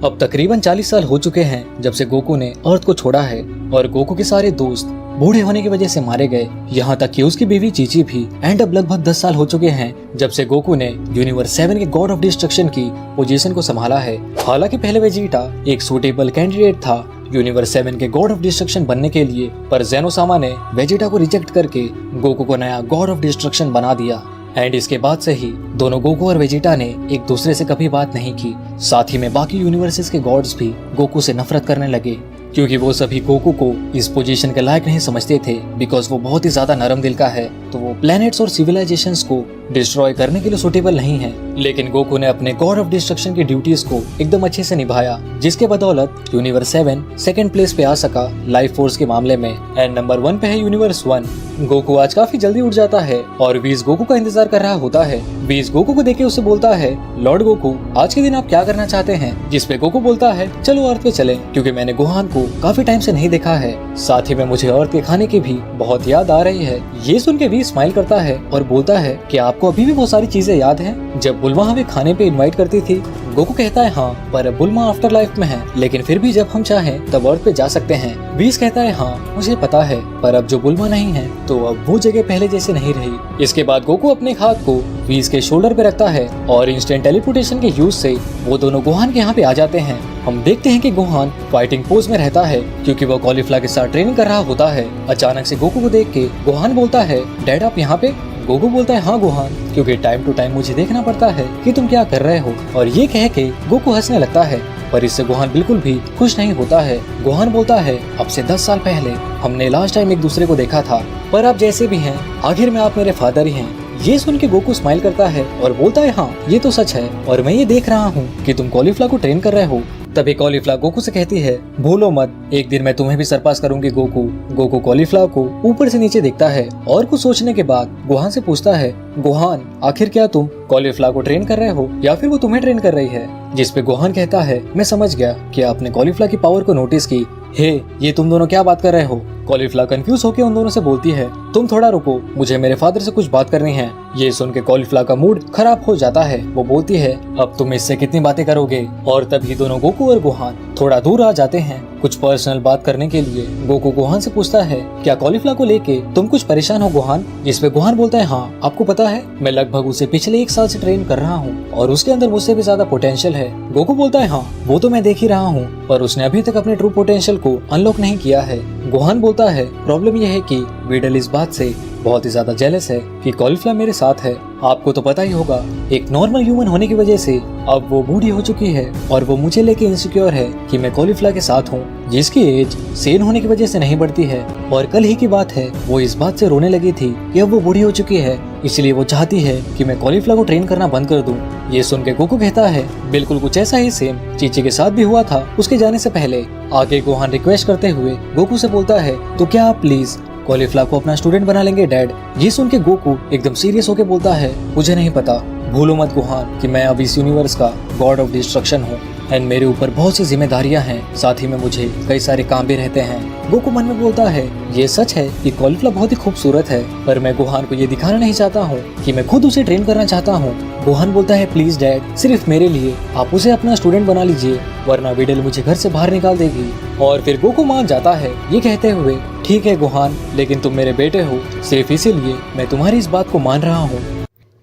अब तकरीबन 40 साल हो चुके हैं जब से गोकू ने अर्थ को छोड़ा है और गोकू के सारे दोस्त बूढ़े होने की वजह से मारे गए, यहाँ तक कि उसकी बीवी चीची भी। एंड अब लगभग 10 साल हो चुके हैं जब से गोकू ने यूनिवर्स 7 के गॉड ऑफ डिस्ट्रक्शन की पोजीशन को संभाला है। हालांकि पहले वेजिटा एक सूटेबल कैंडिडेट था यूनिवर्स 7 के गॉड ऑफ डिस्ट्रक्शन बनने के लिए, पर ज़ेनोसामा ने वेजिटा को रिजेक्ट करके गोकू को नया गॉड ऑफ डिस्ट्रक्शन बना दिया। एंड इसके बाद से ही दोनों गोकू और वेजिटा ने एक दूसरे से कभी बात नहीं की। साथ ही में बाकी यूनिवर्सेस के गॉड्स भी गोकू से नफरत करने लगे, क्योंकि वो सभी गोकू को इस पोजीशन के लायक नहीं समझते थे, बिकॉज वो बहुत ही ज्यादा नरम दिल का है, तो वो प्लैनेट्स और सिविलाइजेशंस को डिस्ट्रॉय करने के लिए सुटेबल नहीं है। लेकिन गोकू ने अपने गॉड ऑफ डिस्ट्रक्शन की ड्यूटीज को एकदम अच्छे से निभाया, जिसके बदौलत यूनिवर्स 7 सेकंड प्लेस पे आ सका लाइफ फोर्स के मामले में। एंड नंबर 1 पे है यूनिवर्स 1। गोकू आज काफी जल्दी उठ जाता है और वीज गोकू का इंतजार कर रहा होता है। वीज गोकू को देखे उससे बोलता है, लॉर्ड गोकू आज के दिन आप क्या करना चाहते हैं? जिसपे गोकू बोलता है, चलो अर्थ पे चलें, क्योंकि मैंने गोहान को काफी टाइम से नहीं देखा है, साथ ही में मुझे अर्थ के खाने की भी बहुत याद आ रही है। ये सुन के वी स्माइल करता है और बोलता है कि आपको अभी भी बहुत सारी चीजें याद हैं जब बुल्मा हमें खाने पे इनवाइट करती थी। गोकू कहता है हाँ, पर अब बुल्मा आफ्टर लाइफ में है, लेकिन फिर भी जब हम चाहें तब अर्थ पे जा सकते हैं। वीज कहता है हाँ मुझे पता है, पर अब जो बुल्मा नहीं है तो अब वो जगह पहले जैसे नहीं रही। इसके बाद गोकू अपने हाथ को वीज के शोल्डर पे रखता है और इंस्टेंट टेलीपोर्टेशन के यूज से वो दोनों गोहान के यहाँ पे आ जाते हैं। हम देखते हैं कि गोहान फाइटिंग पोज में रहता है, क्योंकि वो कॉलीफ्ला के साथ ट्रेनिंग कर रहा होता है। अचानक से गोकू को देख के गोहान बोलता है, डैड आप यहाँ पे? गोकू बोलता है हाँ गोहान, क्योंकि टाइम टू टाइम मुझे देखना पड़ता है कि तुम क्या कर रहे हो। और ये कह के गोकू हंसने लगता है, पर इससे गोहान बिल्कुल भी खुश नहीं होता है। गोहान बोलता है, अब से 10 साल पहले हमने लास्ट टाइम एक दूसरे को देखा था, पर आप जैसे भी हैं आखिर में आप मेरे फादर ही हैं। ये सुन के गोकू स्माइल करता है और बोलता है हाँ ये तो सच है, और मैं ये देख रहा हूँ कि तुम कॉलीफ्ला को ट्रेन कर रहे हो। तभी कॉलीफ्ला गोकू से कहती है, भूलो मत, एक दिन मैं तुम्हें भी सरपास करूंगी गोकू। गोकू कॉलीफ्ला को ऊपर से नीचे देखता है और कुछ सोचने के बाद गोहान से पूछता है, गोहान आखिर क्या तुम कॉलीफ्ला को ट्रेन कर रहे हो या फिर वो तुम्हें ट्रेन कर रही है? जिसपे गोहान कहता है, मैं समझ गया कि आपने कॉलीफ्ला की पावर को नोटिस की। हे ये तुम दोनों क्या बात कर रहे हो? कॉलीफ्ला कंफ्यूज होकर उन दोनों से बोलती है, तुम थोड़ा रुको, मुझे मेरे फादर से कुछ बात करनी है। ये सुन के कॉलीफ्ला का मूड खराब हो जाता है। वो बोलती है, अब तुम इससे कितनी बातें करोगे? और तभी दोनों गोकू और गोहान थोड़ा दूर आ जाते हैं कुछ पर्सनल बात करने के लिए। गोकू गोहान से पूछता है, क्या कॉलीफ्ला को लेके तुम कुछ परेशान हो गोहान? जिसपे गोहान बोलता है, हाँ आपको पता है मैं लगभग उसे पिछले 1 साल से ट्रेन कर रहा हूँ और उसके अंदर मुझसे भी ज्यादा पोटेंशियल है। गोकू बोलता है, हाँ वो तो मैं देख ही रहा हूँ, पर उसने अभी तक अपने ट्रू पोटेंशियल को अनलॉक नहीं किया है। गोहान बोलता है, प्रॉब्लम यह है कि वीडल इस बात से बहुत ही ज्यादा जेलस है कि कॉलीफ्ला मेरे साथ है। आपको तो पता ही होगा, एक नॉर्मल ह्यूमन होने की वजह से अब वो बूढ़ी हो चुकी है और वो मुझे लेके इनसिक्योर है कि मैं कॉलीफ्ला के साथ हूँ, जिसकी एज सेन होने की वजह से नहीं बढ़ती है। और कल ही की बात है, वो इस बात से रोने लगी थी कि अब वो बूढ़ी हो चुकी है, इसलिए वो चाहती है कि मैं कॉलीफ्ला को ट्रेन करना बंद कर दूं। ये सुन के गोकू कहता है, बिल्कुल कुछ ऐसा ही सेम चीची के साथ भी हुआ था उसके जाने से पहले। आगे गोहान रिक्वेस्ट करते हुए गोकू से बोलता है, तो क्या आप प्लीज कॉलीफ्ला को अपना स्टूडेंट बना लेंगे डैड? ये सुन के गोकू एकदम सीरियस होके बोलता है, मुझे नहीं पता, भूलो मत गोहान कि मैं अब इस यूनिवर्स का गॉड ऑफ डिस्ट्रक्शन हूँ एंड मेरे ऊपर बहुत सी जिम्मेदारियां हैं, साथ ही में मुझे कई सारे काम भी रहते हैं। गोकू मन में बोलता है, ये सच है कि कॉलीफ्ला बहुत ही खूबसूरत है, पर मैं गोहान को ये दिखाना नहीं चाहता हूँ कि मैं खुद उसे ट्रेन करना चाहता हूँ। गोहान बोलता है, प्लीज डैड सिर्फ मेरे लिए आप उसे अपना स्टूडेंट बना लीजिए, वरना विडल मुझे घर से बाहर निकाल देगी। और फिर गोकू मान जाता है, ये कहते हुए, ठीक है गोहान, लेकिन तुम मेरे बेटे हो, सिर्फ इसीलिए मैं तुम्हारी इस बात को मान रहा हूँ।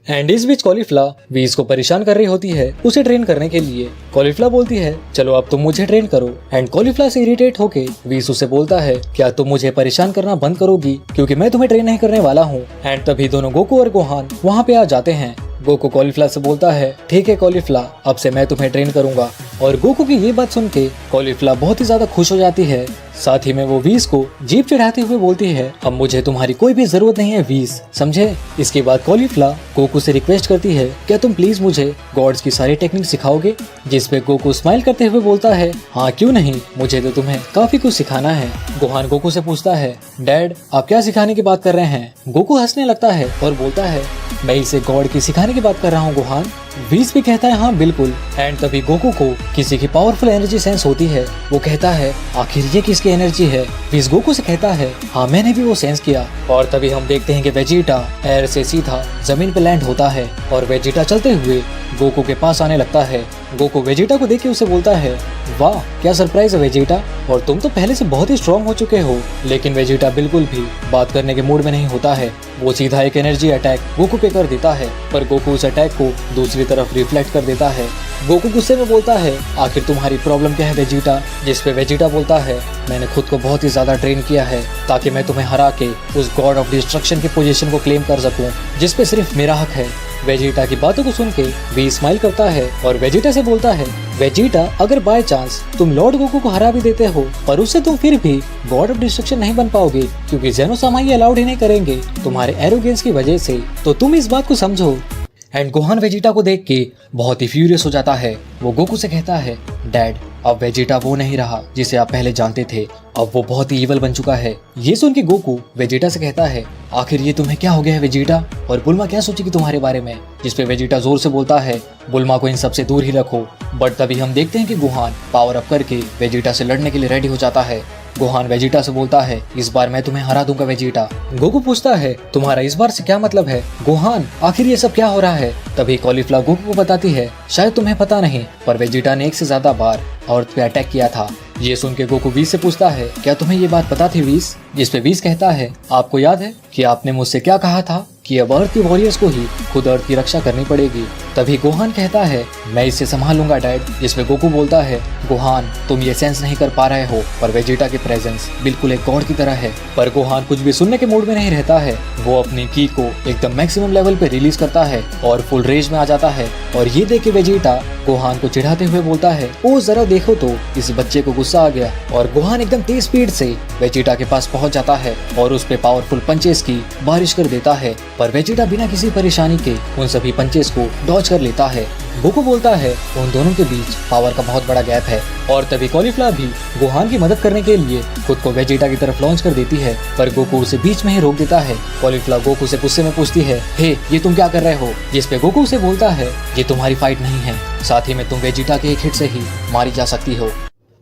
एंड इस बीच कॉलीफ्ला वीज को परेशान कर रही होती है उसे ट्रेन करने के लिए। कॉलीफ्ला बोलती है, चलो अब तुम मुझे ट्रेन करो। एंड कॉलीफ्ला से इरिटेट होके वीज उसे बोलता है, क्या तुम मुझे परेशान करना बंद करोगी, क्योंकि मैं तुम्हें ट्रेन नहीं करने वाला हूँ। एंड तभी दोनों गोकू और गोहान वहाँ पे आ जाते हैं। गोकू कॉलीफ्ला से बोलता है, ठीक है कॉलीफ्ला, अब से मैं तुम्हें ट्रेन करूंगा। और गोकू की ये बात सुन के कॉलीफ्ला बहुत ही ज्यादा खुश हो जाती है। साथ ही में वो वीज को जीप चढ़ाते हुए बोलती है, अब मुझे तुम्हारी कोई भी जरूरत नहीं है वीज, समझे? इसके बाद कॉलीफ्ला गोकू से रिक्वेस्ट करती है, क्या तुम प्लीज मुझे गॉड्स की सारी टेक्निक सिखाओगे? जिसपे गोकू स्माइल करते हुए बोलता है, हाँ क्यों नहीं, मुझे तो तुम्हें काफी कुछ सिखाना है। गोहान गोकू से पूछता है, डैड आप क्या सिखाने की बात कर रहे हैं? गोकू हंसने लगता है और बोलता है, मैं इसे गॉड की सिखाने की बात कर रहा हूँ गोहान। वीज भी कहता है, हाँ बिल्कुल। एंड तभी गोकू को किसी की पावरफुल एनर्जी सेंस होती है। वो कहता है, आखिर ये किसकी एनर्जी है? वीज गोकू से कहता है, हाँ मैंने भी वो सेंस किया। और तभी हम देखते हैं कि वेजिटा एयर से सीधा जमीन पे लैंड होता है और वेजिटा चलते हुए गोकू के पास आने लगता है। गोकू वेजिटा को देख के उसे बोलता है, वाह क्या सरप्राइज है वेजिटा, और तुम तो पहले से बहुत ही स्ट्रॉन्ग हो चुके हो। लेकिन वेजिटा बिल्कुल भी बात करने के मूड में नहीं होता है। वो सीधा एक एनर्जी अटैक गोकू पे कर देता है, पर गोकू उस अटैक को दूसरी तरफ रिफ्लेक्ट कर देता है। गोकू गुस्से में बोलता है, आखिर तुम्हारी प्रॉब्लम क्या है वेजिटा। जिस पे वेजिटा बोलता है, मैंने खुद को बहुत ही ज्यादा ट्रेन किया है ताकि मैं तुम्हें हरा के उस गॉड ऑफ डिस्ट्रक्शन की पोजीशन को क्लेम कर सकूं, जिस पे सिर्फ मेरा हक है। वेजिटा की बातों को सुन के वी स्माइल करता है और वेजिटा से बोलता है, वेजिटा अगर बाय चांस तुम लॉर्ड गोकू को हरा भी देते हो, पर उससे तुम फिर भी गॉड ऑफ डिस्ट्रक्शन नहीं बन पाओगे, क्योंकि ज़ेनोसामा ये अलाउड ही नहीं करेंगे तुम्हारे एरोगेंस की वजह से, तो तुम इस बात को समझो। एंड गोहान वेजिटा को देख के बहुत ही फ्यूरियस हो जाता है। वो गोकू से कहता है, डैड अब वेजिटा वो नहीं रहा जिसे आप पहले जानते थे, अब वो बहुत ही ईवल बन चुका है। ये सुन के गोकू वेजिटा से कहता है, आखिर ये तुम्हें क्या हो गया है वेजिटा, और बुल्मा क्या सोचेगी तुम्हारे बारे में। जिस पे वेजिटा जोर से बोलता है, बुल्मा को इन सब से दूर ही रखो। बट तभी हम देखते हैं कि गोहान पावर अप करके वेजिटा से लड़ने के लिए रेडी हो जाता है। गोहान वेजिटा से बोलता है, इस बार मैं तुम्हें हरा दूंगा वेजिटा। गोकू पूछता है, तुम्हारा इस बार से क्या मतलब है गोहान, आखिर ये सब क्या हो रहा है। तभी कॉलीफ्लावर गोकू को बताती है, शायद तुम्हें पता नहीं, पर वेजिटा ने 1 से ज्यादा बार अर्थ पे अटैक किया था। ये सुन के गोकू वीस से पूछता है, क्या तुम्हें ये बात पता थी वीस। जिस पे वीस कहता है, आपको याद है कि आपने मुझसे क्या कहा था कि अब अर्थ के वॉरियर्स को ही खुद अर्थ की रक्षा करनी पड़ेगी। तभी गोहान कहता है, मैं इसे संभालूंगा डैड। जिसमें गोकू बोलता है, गोहान तुम ये सेंस नहीं कर पा रहे हो, पर वेजिटा की प्रेजेंस बिल्कुल एक गॉड की तरह है। पर गोहान कुछ भी सुनने के मूड में नहीं रहता है। वो अपनी की को एकदम मैक्सिमम लेवल पे रिलीज करता है और फुल रेज में आ जाता है। और ये देख के वेजिटा गोहान को चिढ़ाते हुए बोलता है, ओ जरा देखो तो इस बच्चे को गुस्सा आ गया। और गोहान एकदम तेज स्पीड से वेजिटा के पास पहुंच जाता है और उस पे पावरफुल पंचेस की बारिश कर देता है। पर वेजिटा बिना किसी परेशानी के उन सभी पंचेस को डॉज कर लेता है। गोकू बोलता है, उन दोनों के बीच पावर का बहुत बड़ा गैप है। और तभी कॉलीफ्लावर भी गोहान की मदद करने के लिए खुद को वेजिटा की तरफ लॉन्च कर देती है, पर गोकू उसे बीच में ही रोक देता है। कॉलीफ्लावर गोकू से गुस्से में पूछती है, हे ये तुम क्या कर रहे हो। जिस पे गोकू उसे बोलता है, ये तुम्हारी फाइट नहीं है, साथ ही में तुम वेजिटा के एक हिट से ही मारी जा सकती हो।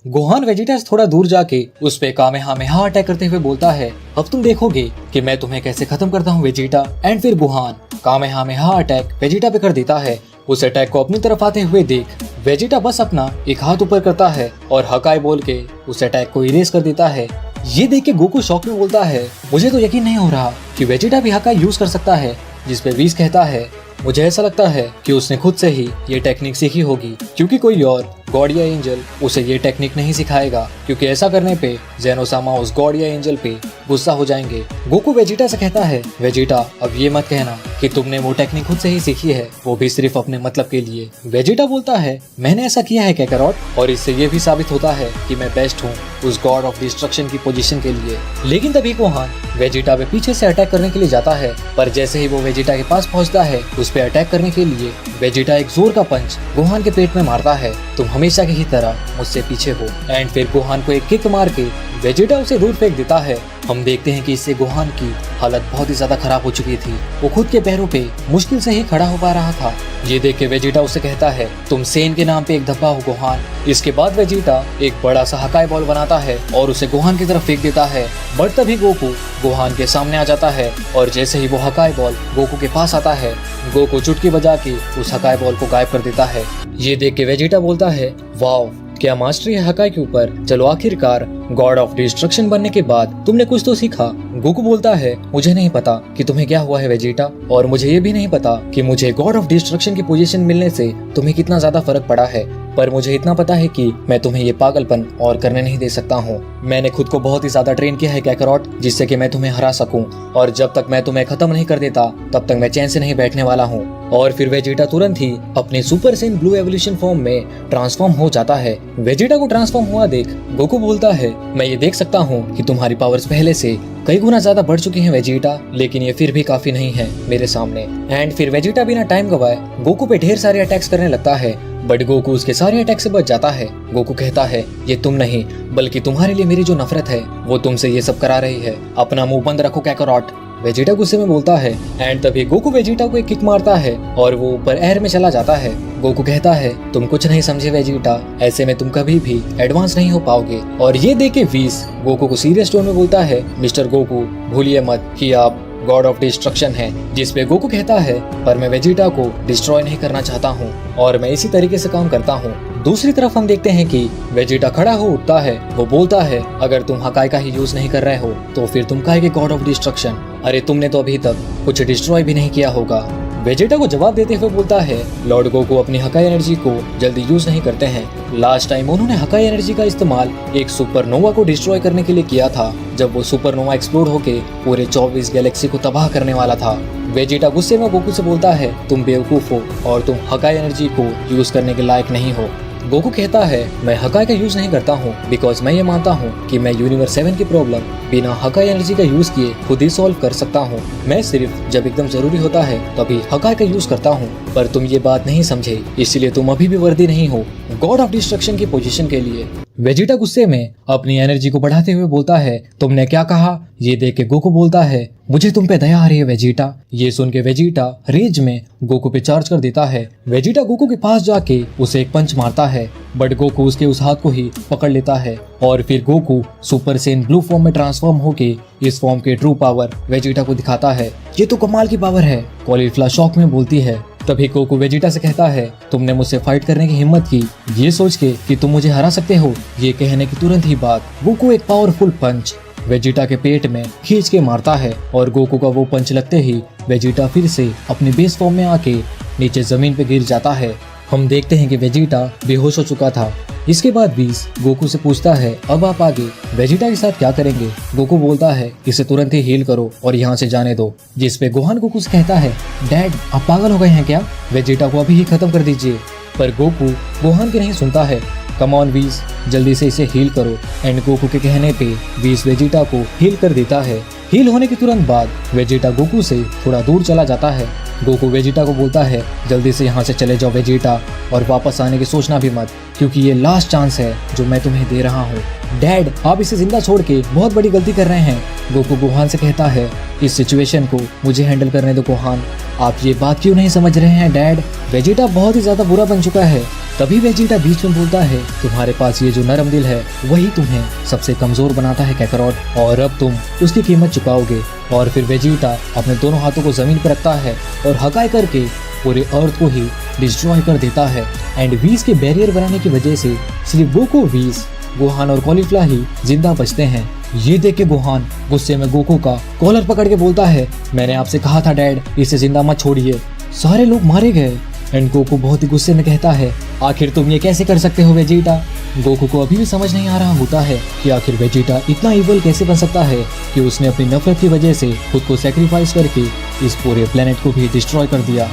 गोहान वेजिटा से थोड़ा दूर जाके उस पे कामेहामेहा अटैक करते हुए बोलता है, अब तुम देखोगे कि मैं तुम्हें कैसे खत्म करता हूँ वेजिटा। एंड फिर गोहान कामेहामेहा अटैक वेजिटा पे कर देता है। उस अटैक को अपनी तरफ आते हुए देख वेजिटा बस अपना एक हाथ ऊपर करता है और हकाई बोल के उस अटैक को इरेज कर देता है। ये देख के गोकू शॉक में बोलता है, मुझे तो यकीन नहीं हो रहा कि वेजिटा भी हकाई यूज कर सकता है। जिस पे वीस कहता है, मुझे ऐसा लगता है कि उसने खुद से ही ये टेक्निक सीखी होगी, क्योंकि कोई और गॉड या एंजल उसे ये टेक्निक नहीं सिखाएगा, क्योंकि ऐसा करने पे ज़ेनोसामा उस गॉड या एंजल पे गुस्सा हो जाएंगे। गोकू वेजिटा से कहता है, वेजिटा अब ये मत कहना कि तुमने वो टेक्निक खुद से ही सीखी है, वो भी सिर्फ अपने मतलब के लिए। वेजिटा बोलता है, मैंने ऐसा किया है कैकरॉट, और इससे ये भी साबित होता है कि मैं बेस्ट हूँ उस गॉड ऑफ डिस्ट्रक्शन की पोजीशन के लिए। लेकिन तभी गोहान वेजिटा पे पीछे से अटैक करने के लिए जाता है, पर जैसे ही वो वेजिटा के पास पहुंचता है उस पे अटैक करने के लिए वेजिटा एक जोर का पंच गोहान के पेट में मारता है, तुम हमेशा की ही तरह मुझसे पीछे हो। एंड फिर गोहान को एक किक मार के वेजिटा उसे दूर फेंक देता है। हम देखते हैं कि इससे गोहान की हालत बहुत ही ज्यादा खराब हो चुकी थी। वो खुद के पैरों पे मुश्किल से ही खड़ा हो पा रहा था। ये देख के वेजिटा उसे कहता है, तुम सेन के नाम पे एक धब्बा हो गोहान। इसके बाद वेजिटा एक बड़ा सा हकाई बॉल बनाता है और उसे गोहान की तरफ फेंक देता है। बट तभी गोकू गोहान के सामने आ जाता है और जैसे ही वो हकाई बॉल गोकू के पास आता है, गोकू चुटकी बजा के उस हकाई बॉल को गायब कर देता है। ये देख के वेजिटा बोलता है, वाओ क्या मास्टरी है हकाई के ऊपर। चलो आखिरकार गॉड ऑफ डिस्ट्रक्शन बनने के बाद तुमने कुछ तो सीखा। गोकू बोलता है, मुझे नहीं पता कि तुम्हें क्या हुआ है वेजिटा, और मुझे ये भी नहीं पता कि मुझे गॉड ऑफ डिस्ट्रक्शन की पोजीशन मिलने से तुम्हें कितना ज्यादा फर्क पड़ा है, पर मुझे इतना पता है कि मैं तुम्हें ये पागलपन और करने नहीं दे सकता हूँ। मैंने खुद को बहुत ही ज्यादा ट्रेन किया है कैकरॉट, जिससे कि मैं तुम्हें हरा सकूं, और जब तक मैं तुम्हें खत्म नहीं कर देता तब तक मैं चैन से नहीं बैठने वाला हूँ। और फिर वेजिटा तुरंत ही अपने super Sen blue evolution form में ट्रांसफॉर्म हो जाता है। वेजिटा को ट्रांसफॉर्म हुआ देख गोकू बोलता है, मैं ये देख सकता हूँ कि तुम्हारी पावर्स पहले से कई गुना ज्यादा बढ़ चुकी हैं वेजिटा, लेकिन ये फिर भी काफी नहीं है मेरे सामने। एंड फिर वेजिटा बिना टाइम गवाए गोकू पे ढेर सारे अटैक्स करने लगता है, बट गोकू उसके सारे अटैक से बच जाता है। गोकू कहता है, ये तुम नहीं बल्कि तुम्हारे लिए मेरी जो नफरत है वो तुमसे ये सब करा रही है, अपना मुंह बंद रखो कैकरॉट। वेजिटा गुस्से में बोलता है। एंड तभी गोकू वेजिटा को एक किक मारता है और वो ऊपर एयर में चला जाता है। गोकू कहता है, तुम कुछ नहीं समझे वेजिटा, ऐसे में तुम कभी भी एडवांस नहीं हो पाओगे। और ये देख के वीस गोकू को सीरियस टोन में बोलता है, मिस्टर गोकू भूलिए मत कि आप गॉड ऑफ डिस्ट्रक्शन है, जिसपे गोकू कहता है पर मैं वेजिटा को डिस्ट्रॉय नहीं करना चाहता हूँ और मैं इसी तरीके से काम करता हूँ। दूसरी तरफ हम देखते हैं कि वेजिटा खड़ा हो उठता है। वो बोलता है अगर तुम हकाई का ही यूज नहीं कर रहे हो तो फिर तुम काहे के गॉड ऑफ डिस्ट्रक्शन? अरे तुमने तो अभी तक कुछ डिस्ट्रॉय भी नहीं किया होगा। वेजिटा को जवाब देते हुए बोलता है लॉर्ड गोकू अपनी हकाई एनर्जी को जल्दी यूज नहीं करते हैं। लास्ट टाइम उन्होंने हकाई एनर्जी का इस्तेमाल एक सुपरनोवा को डिस्ट्रॉय करने के लिए किया था, जब वो सुपरनोवा एक्सप्लोड होके पूरे 24 गैलेक्सी को तबाह करने वाला था। वेजिटा गुस्से में गोकू से बोलता है तुम बेवकूफ हो और तुम हकाई एनर्जी को यूज करने के लायक नहीं हो। गोकू कहता है मैं हकाई का यूज नहीं करता हूँ बिकॉज मैं ये मानता हूँ कि मैं यूनिवर्स 7 की प्रॉब्लम बिना हकाई एनर्जी का यूज किए खुद ही सॉल्व कर सकता हूँ। मैं सिर्फ जब एकदम जरूरी होता है तभी हकाई का यूज करता हूँ, पर तुम ये बात नहीं समझे, इसलिए तुम अभी भी वर्दी नहीं हो गॉड ऑफ डिस्ट्रक्शन की पोजीशन के लिए। वेजिटा गुस्से में अपनी एनर्जी को बढ़ाते हुए बोलता है तुमने क्या कहा? ये देख के गोकू बोलता है मुझे तुम पे दया आ रही है वेजिटा। ये सुन के वेजिटा रेज में गोकू पे चार्ज कर देता है। वेजिटा गोकू के पास जाके उसे एक पंच मारता है, बट गोकू उसके उस हाथ को ही पकड़ लेता है और फिर Goku super Sen blue form में ट्रांसफॉर्म होके इस फॉर्म के ट्रू पावर वेजिटा को दिखाता है। ये तो कमाल की पावर है, कॉलीफ्लावर शॉक में बोलती है। तभी गोकू वेजिटा से कहता है तुमने मुझसे फाइट करने की हिम्मत की ये सोच के कि तुम मुझे हरा सकते हो। ये कहने की तुरंत ही बाद गोकू एक पावरफुल पंच वेजिटा के पेट में खींच के मारता है और गोकू का वो पंच लगते ही वेजिटा फिर से अपनी बेस फॉर्म में आके नीचे जमीन पे गिर जाता है। हम देखते हैं कि वेजिटा बेहोश हो चुका था। इसके बाद बीस गोकू से पूछता है अब आप आगे वेजिटा के साथ क्या करेंगे? गोकू बोलता है इसे तुरंत ही हील करो और यहाँ से जाने दो, जिसपे गोहान गोकू से कहता है डैड आप पागल हो गए हैं क्या? वेजिटा को अभी ही खत्म कर दीजिए। पर गोकू गोहान की नहीं सुनता है। कम ऑन वीस जल्दी से इसे हील करो। एंड गोकू के कहने पे वीस वेजिटा को हील कर देता है। हील होने के तुरंत बाद वेजिटा गोकू से थोड़ा दूर चला जाता है। गोकू वेजिटा को बोलता है जल्दी से यहाँ से चले जाओ वेजिटा, और वापस आने की सोचना भी मत, क्योंकि ये लास्ट चांस है जो मैं तुम्हें दे रहा हूँ। डैड आप इसे जिंदा छोड़ के बहुत बड़ी गलती कर रहे हैं। गोकू गोहान से कहता है इस सिचुएशन को मुझे हैंडल करने दो गोहान, आप ये बात क्यों नहीं समझ रहे हैं डैड? वेजिटा बहुत ही ज्यादा बुरा बन चुका है। तभी वेजिटा बीच में बोलता है तुम्हारे पास ये जो नरम दिल है वही तुम्हें सबसे कमजोर बनाता है कैकरॉट, और अब तुम उसकी कीमत चुकाओगे। और फिर वेजिटा अपने दोनों हाथों को जमीन पर रखता है और हकाई करके पूरे अर्थ को ही डिस्ट्रॉय कर देता है। एंड वीस के बैरियर बनाने की वजह से सिर्फ गोकू, वीस, गोहान और कॉलीफ्लावर ही जिंदा बचते हैं। ये देख के गोहान गुस्से में गोकू का कॉलर पकड़ के बोलता है मैंने आपसे कहा था डैड इसे जिंदा मत छोड़िए, सारे लोग मारे गए। एंड गोकू बहुत ही गुस्से में कहता है आखिर तुम ये कैसे कर सकते हो वेजिटा? गोकू को अभी भी समझ नहीं आ रहा होता है कि आखिर वेजिटा इतना इवल कैसे बन सकता है कि उसने अपनी नफरत की वजह से खुद को सैक्रिफाइस करके इस पूरे प्लेनेट को भी डिस्ट्रॉय कर दिया।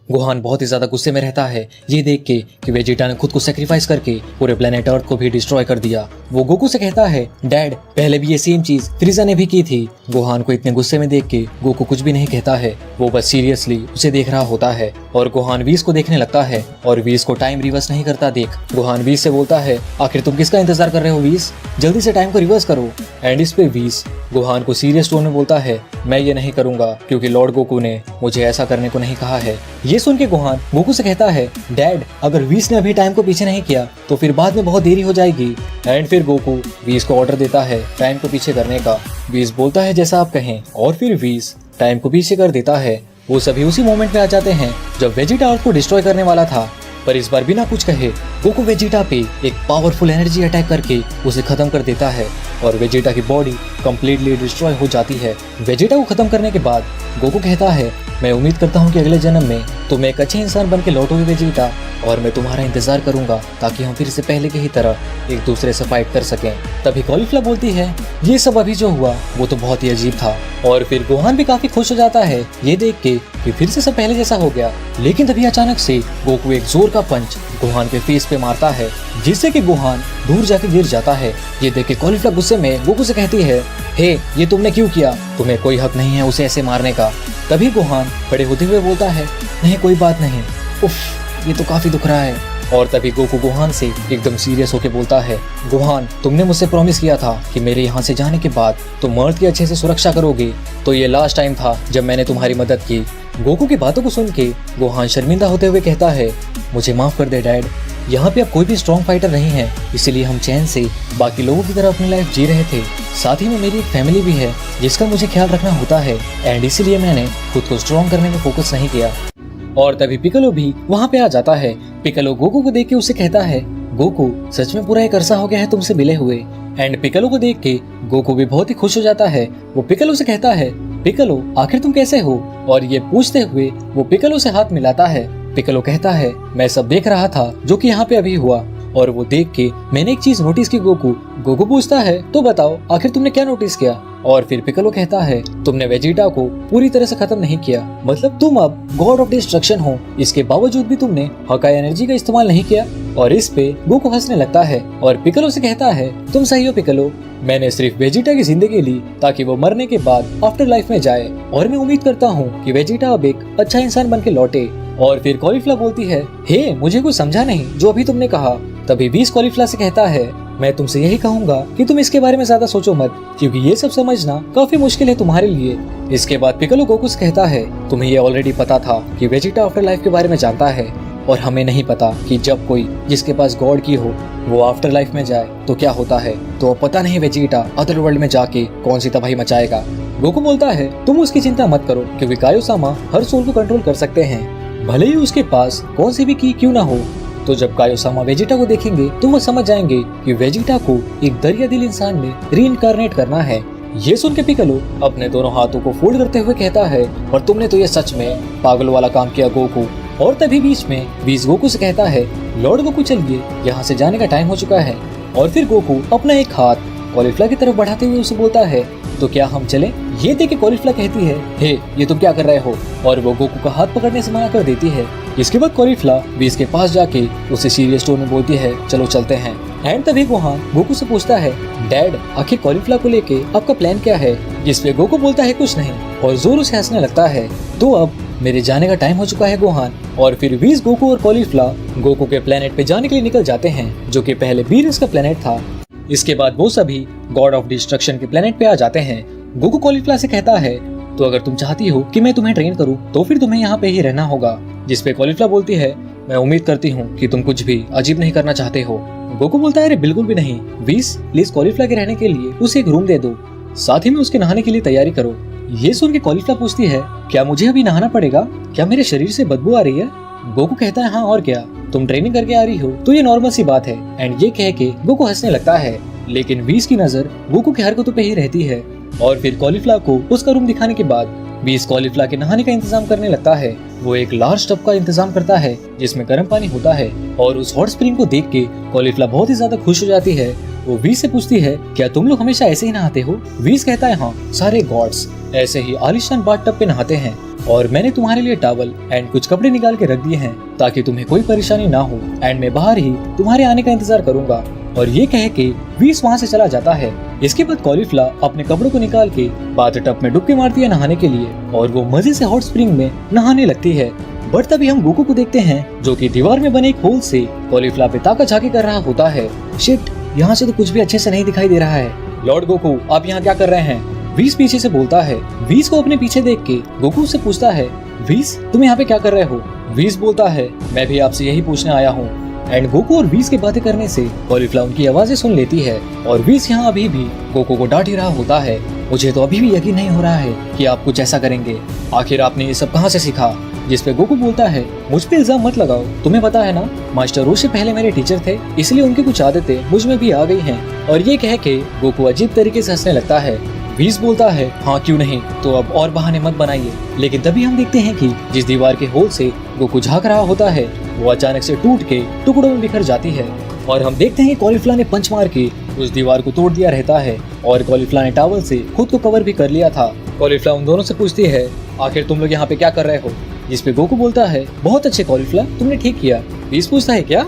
गोहान बहुत ही ज्यादा गुस्से में रहता है ये देख के कि वेजिटा ने खुद को सैक्रिफाइस करके पूरे प्लेनेट अर्थ को भी डिस्ट्रॉय कर दिया। वो गोकू से कहता है डैड पहले भी ये सेम चीज फ्रीजा ने भी की थी। गोहान को इतने गुस्से में देख के गोकू कुछ भी नहीं कहता है, वो बस सीरियसली उसे देख रहा होता है। और गोहान वीस को देखने लगता है और वीस को टाइम रिवर्स नहीं करता देख गोहान वीस से बोलता है आखिर तुम किसका इंतजार कर रहे हो वीस, जल्दी से टाइम को रिवर्स करो। एंड इस पे वीस गोहान को सीरियस टोन में बोलता है मैं ये नहीं करूंगा क्योंकि लॉर्ड गोकू ने मुझे ऐसा करने को नहीं कहा है। ये सुन के गोहान गोकू से कहता है डैड अगर वीस ने अभी टाइम को पीछे नहीं किया तो फिर बाद में बहुत देरी हो जाएगी। एंड फिर गोकू वीस को ऑर्डर देता है टाइम को पीछे करने का। वीस बोलता है जैसा आप कहें और फिर वीस टाइम को पीछे कर देता है। वो सभी उसी मोमेंट में आ जाते हैं जब वेजिटा अर्थ को डिस्ट्रॉय करने वाला था, पर इस बार बिना कुछ कहे गोकू वेजिटा पे एक पावरफुल एनर्जी अटैक करके उसे खत्म कर देता है और वेजिटा की बॉडी कंप्लीटली डिस्ट्रॉय हो जाती है। वेजिटा को खत्म करने के बाद गोकू कहता है मैं उम्मीद करता हूँ कि अगले जन्म में तुम एक अच्छे इंसान बन के लौटोगे वेजिटा, और मैं तुम्हारा इंतजार करूंगा ताकि हम फिर से पहले की ही तरह एक दूसरे से फाइट कर सकें। तभी कॉलीफ्लावर बोलती है ये सब अभी जो हुआ वो तो बहुत ही अजीब था। और फिर गोहान भी काफी खुश हो जाता है ये देख के कि फिर से सब पहले जैसा हो गया। लेकिन तभी अचानक से गोकू एक जोर का पंच गोहान के फेस पे मारता है जिससे कि गोहान दूर जाके गिर जाता है। ये देख के कॉलीफ्लावर गुस्से में गोकू से कहती है हे ये तुमने क्यों किया, तुम्हें कोई हक नहीं है उसे ऐसे मारने का। तभी गोहान खड़े होते हुए बोलता है नहीं कोई बात नहीं, उफ ये तो काफी दुख रहा है। और तभी गोकू गोहान से एकदम सीरियस होके बोलता है गोहान तुमने मुझसे प्रॉमिस किया था कि मेरे यहाँ से जाने के बाद तुम अर्थ की अच्छे से सुरक्षा करोगे, तो ये लास्ट टाइम था जब मैंने तुम्हारी मदद की। गोकू की बातों को सुन के गोहान शर्मिंदा होते हुए कहता है मुझे माफ कर दे डैड, यहाँ पे अब कोई भी स्ट्रॉन्ग फाइटर नहीं है, इसीलिए हम चैन से बाकी लोगों की तरह अपनी लाइफ जी रहे थे। साथ ही में मेरी एक फैमिली भी है जिसका मुझे ख्याल रखना होता है, एंड इसीलिए मैंने खुद को स्ट्रॉन्ग करने में फोकस नहीं किया। और तभी पिकलो भी वहाँ पे आ जाता है। पिकलो गोकू को देख के उसे कहता है, गोकू सच में पूरा एक अरसा हो गया है तुमसे मिले हुए। एंड पिकलो को देख के गोकू भी बहुत ही खुश हो जाता है। वो पिकलो से कहता है, पिकलो आखिर तुम कैसे हो? और ये पूछते हुए वो पिकलो से हाथ मिलाता है। पिकलो कहता है, मैं सब देख रहा था जो कि यहाँ पे अभी हुआ, और वो देख के मैंने एक चीज नोटिस की गोकू। गोकू पूछता है, तो बताओ आखिर तुमने क्या नोटिस किया? और फिर पिकलो कहता है, तुमने वेजिटा को पूरी तरह से खत्म नहीं किया, मतलब तुम अब गॉड ऑफ डिस्ट्रक्शन हो, इसके बावजूद भी तुमने हकाई एनर्जी का इस्तेमाल नहीं किया। और इस पे गोकू हंसने लगता है और पिकलो से कहता है, तुम सही हो पिकलो, मैंने सिर्फ वेजिटा की जिंदगी ली ताकि वो मरने के बाद आफ्टर लाइफ में जाए, और मैं उम्मीद करता हूँ कि वेजिटा अब एक अच्छा इंसान बन के लौटे। और फिर कॉलीफ्लावर बोलती है, हे मुझे कुछ समझा नहीं जो अभी तुमने कहा। तभी बीस कॉलीफ्लावर से कहता है, मैं तुमसे यही कहूंगा कि तुम इसके बारे में ज्यादा सोचो मत, क्योंकि ये सब समझना काफी मुश्किल है तुम्हारे लिए। इसके बाद पिकलो गोकू से कहता है, तुम्हें ये ऑलरेडी पता था कि वेजिटा आफ्टर लाइफ के बारे में जानता है, और हमें नहीं पता कि जब कोई जिसके पास गॉड की हो वो आफ्टर लाइफ में जाए तो क्या होता है। तो अब पता नहीं वेजिटा अदर वर्ल्ड में जाके कौन सी तबाही मचाएगा। गोकू बोलता है, तुम उसकी चिंता मत करो, क्योंकि कायोसामा हर सोल को कंट्रोल कर सकते हैं, भले ही उसके पास कौन सी भी की क्यों ना हो। तो जब कायोसामा वेजिटा को देखेंगे तो वो समझ जाएंगे कि वेजिटा को एक दरिया दिल इंसान में रीइंकारनेट करना है। ये सुन के पिकलो अपने दोनों हाथों को फोल्ड करते हुए कहता है, और तुमने तो ये सच में पागल वाला काम किया गोकू। और तभी बीच में बीस गोकू से कहता है, लॉर्ड गोकू चलिए, यहाँ से जाने का टाइम हो चुका है। और फिर गोकू अपना एक हाथ कॉलीफ्लावर की तरफ बढ़ाते हुए उसे बोलता है, तो क्या हम चलें? ये देख के कॉलीफ्लावर कहती है, हे ये तुम क्या कर रहे हो? और वो गोकू का हाथ पकड़ने से मना कर देती है। इसके बाद कॉलीफ्लावर बीस के पास जाके उसे सीरियस टोन में बोलती है, चलो चलते हैं। एंड तभी गोहान गोकू से पूछता है, डैड आखिर कॉलीफ्लावर को लेके आपका प्लान क्या है? जिसपे गोकू बोलता है, कुछ नहीं, और जोरों से हंसने लगता है। तो अब मेरे जाने का टाइम हो चुका है गोहान। और फिर वीस गोकू और कॉलीफ्लावर गोकू के प्लेनेट पे जाने के लिए निकल जाते हैं, जो कि पहले बीरस का प्लेनेट था। इसके बाद वो सभी गॉड ऑफ डिस्ट्रक्शन के प्लेनेट पे आ जाते हैं। गोकू कॉलीफ्लावर से कहता है, तो अगर तुम चाहती हो कि मैं तुम्हें ट्रेन करूं तो फिर तुम्हें यहाँ पे ही रहना होगा। जिसपे कॉलीफ्लावर बोलती है, मैं उम्मीद करती हूँ कि तुम कुछ भी अजीब नहीं करना चाहते हो। गोकू बोलता है, अरे बिल्कुल भी नहीं, बीस प्लीज कॉलीफ्लावर के रहने के लिए उसे एक रूम दे दो, साथ ही में उसके नहाने के लिए तैयारी करो। ये सुन के कॉलीफ्लावर पूछती है, क्या मुझे अभी नहाना पड़ेगा? क्या मेरे शरीर से बदबू आ रही है? गोकू कहता है, हाँ और क्या, तुम ट्रेनिंग करके आ रही हो तो ये नॉर्मल सी बात है। एंड ये कह के गोकू हंसने लगता है, लेकिन बीस की नजर गोकू की हरकतों पे ही रहती है। और फिर कॉलीफ्लावर को उसका रूम दिखाने के बाद बीस कॉलीफ्लावर के नहाने का इंतजाम करने लगता है। वो एक लार्ज टब का इंतजाम करता है जिसमें गर्म पानी होता है, और उस हॉट स्प्रिंग को देख के कॉलीफ्लावर बहुत ही ज्यादा खुश हो जाती है। वो वीस से पूछती है, क्या तुम लोग हमेशा ऐसे ही नहाते हो? वीस कहता है, हाँ सारे गॉड्स ऐसे ही आलिशान बाथ टब पे नहाते हैं, और मैंने तुम्हारे लिए टॉवल एंड कुछ कपड़े निकाल के रख दिए हैं ताकि तुम्हें कोई परेशानी ना हो, एंड मैं बाहर ही तुम्हारे आने का इंतजार करूंगा। और ये कह के वीस वहाँ से चला जाता है। इसके बाद कॉलीफ्लावर अपने कपड़ों को निकाल के बाथ टब में डुबकी मारती है नहाने के लिए, और वो मजे से हॉट स्प्रिंग में नहाने लगती है। बट तभी हम गोकू को देखते हैं जो कि दीवार में बने एक होल से कॉलीफ्लावर पे ताका झाकी कर रहा होता है। शिट, यहाँ से तो कुछ भी अच्छे से नहीं दिखाई दे रहा है। लॉर्ड गोकू आप यहाँ क्या कर रहे हैं? वीस पीछे से बोलता है। वीस को अपने पीछे देख के गोकू से पूछता है, वीस तुम यहाँ पे क्या कर रहे हो? वीस बोलता है, मैं भी आपसे यही पूछने आया हूँ। एंड गोकू और वीस के बातें करने से कॉलीफ्लावर की आवाजें सुन लेती है, और वीस यहाँ अभी भी गोकू को डांट ही रहा होता है। मुझे तो अभी भी यकीन नहीं हो रहा है कि आप कुछ ऐसा करेंगे, आखिर आपने ये सब कहाँ से सीखा? जिसपे गोकू बोलता है, मुझ पे इल्जाम मत लगाओ, तुम्हें पता है ना मास्टर रोशी पहले मेरे टीचर थे, इसलिए उनकी कुछ आदतें मुझ में भी आ गई हैं। और ये कह के गोकू अजीब तरीके से हंसने लगता है। वीस बोलता है, हाँ क्यों नहीं, तो अब और बहाने मत बनाइए। लेकिन तभी हम देखते हैं कि जिस दीवार के होल से गोकू झांक रहा होता है वो अचानक से टूट के टुकड़ों में बिखर जाती है, और हम देखते हैं कॉलीफ्लावर ने पंच मार के उस दीवार को तोड़ दिया रहता है, और कॉलीफ्लावर ने टॉवल से खुद को कवर भी कर लिया था। कॉलीफ्लावर उन दोनों से पूछती है, आखिर तुम लोग यहाँ पे क्या कर रहे हो? जिसपे गोकू बोलता है, बहुत अच्छे कॉलीफ्लावर, तुमने ठीक किया। बीस पूछता है, क्या?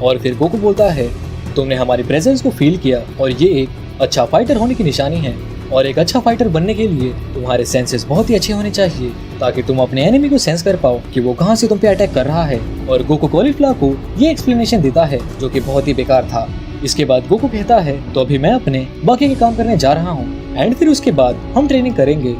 और फिर गोकू बोलता है, तुमने हमारी प्रेजेंस को फील किया, और ये एक अच्छा फाइटर होने की निशानी है, और एक अच्छा फाइटर बनने के लिए तुम्हारे सेंसेस बहुत ही अच्छे होने चाहिए ताकि तुम अपने एनिमी को सेंस कर पाओ कि वो कहाँ से तुम पे अटैक कर रहा है। और गोकू कॉलीफ्लावर को ये एक्सप्लेनेशन देता है जो कि बहुत ही बेकार था। इसके बाद गोकू कहता है, तो अभी मैं अपने बाकी के काम करने जा रहा हूँ, एंड फिर उसके बाद हम ट्रेनिंग करेंगे।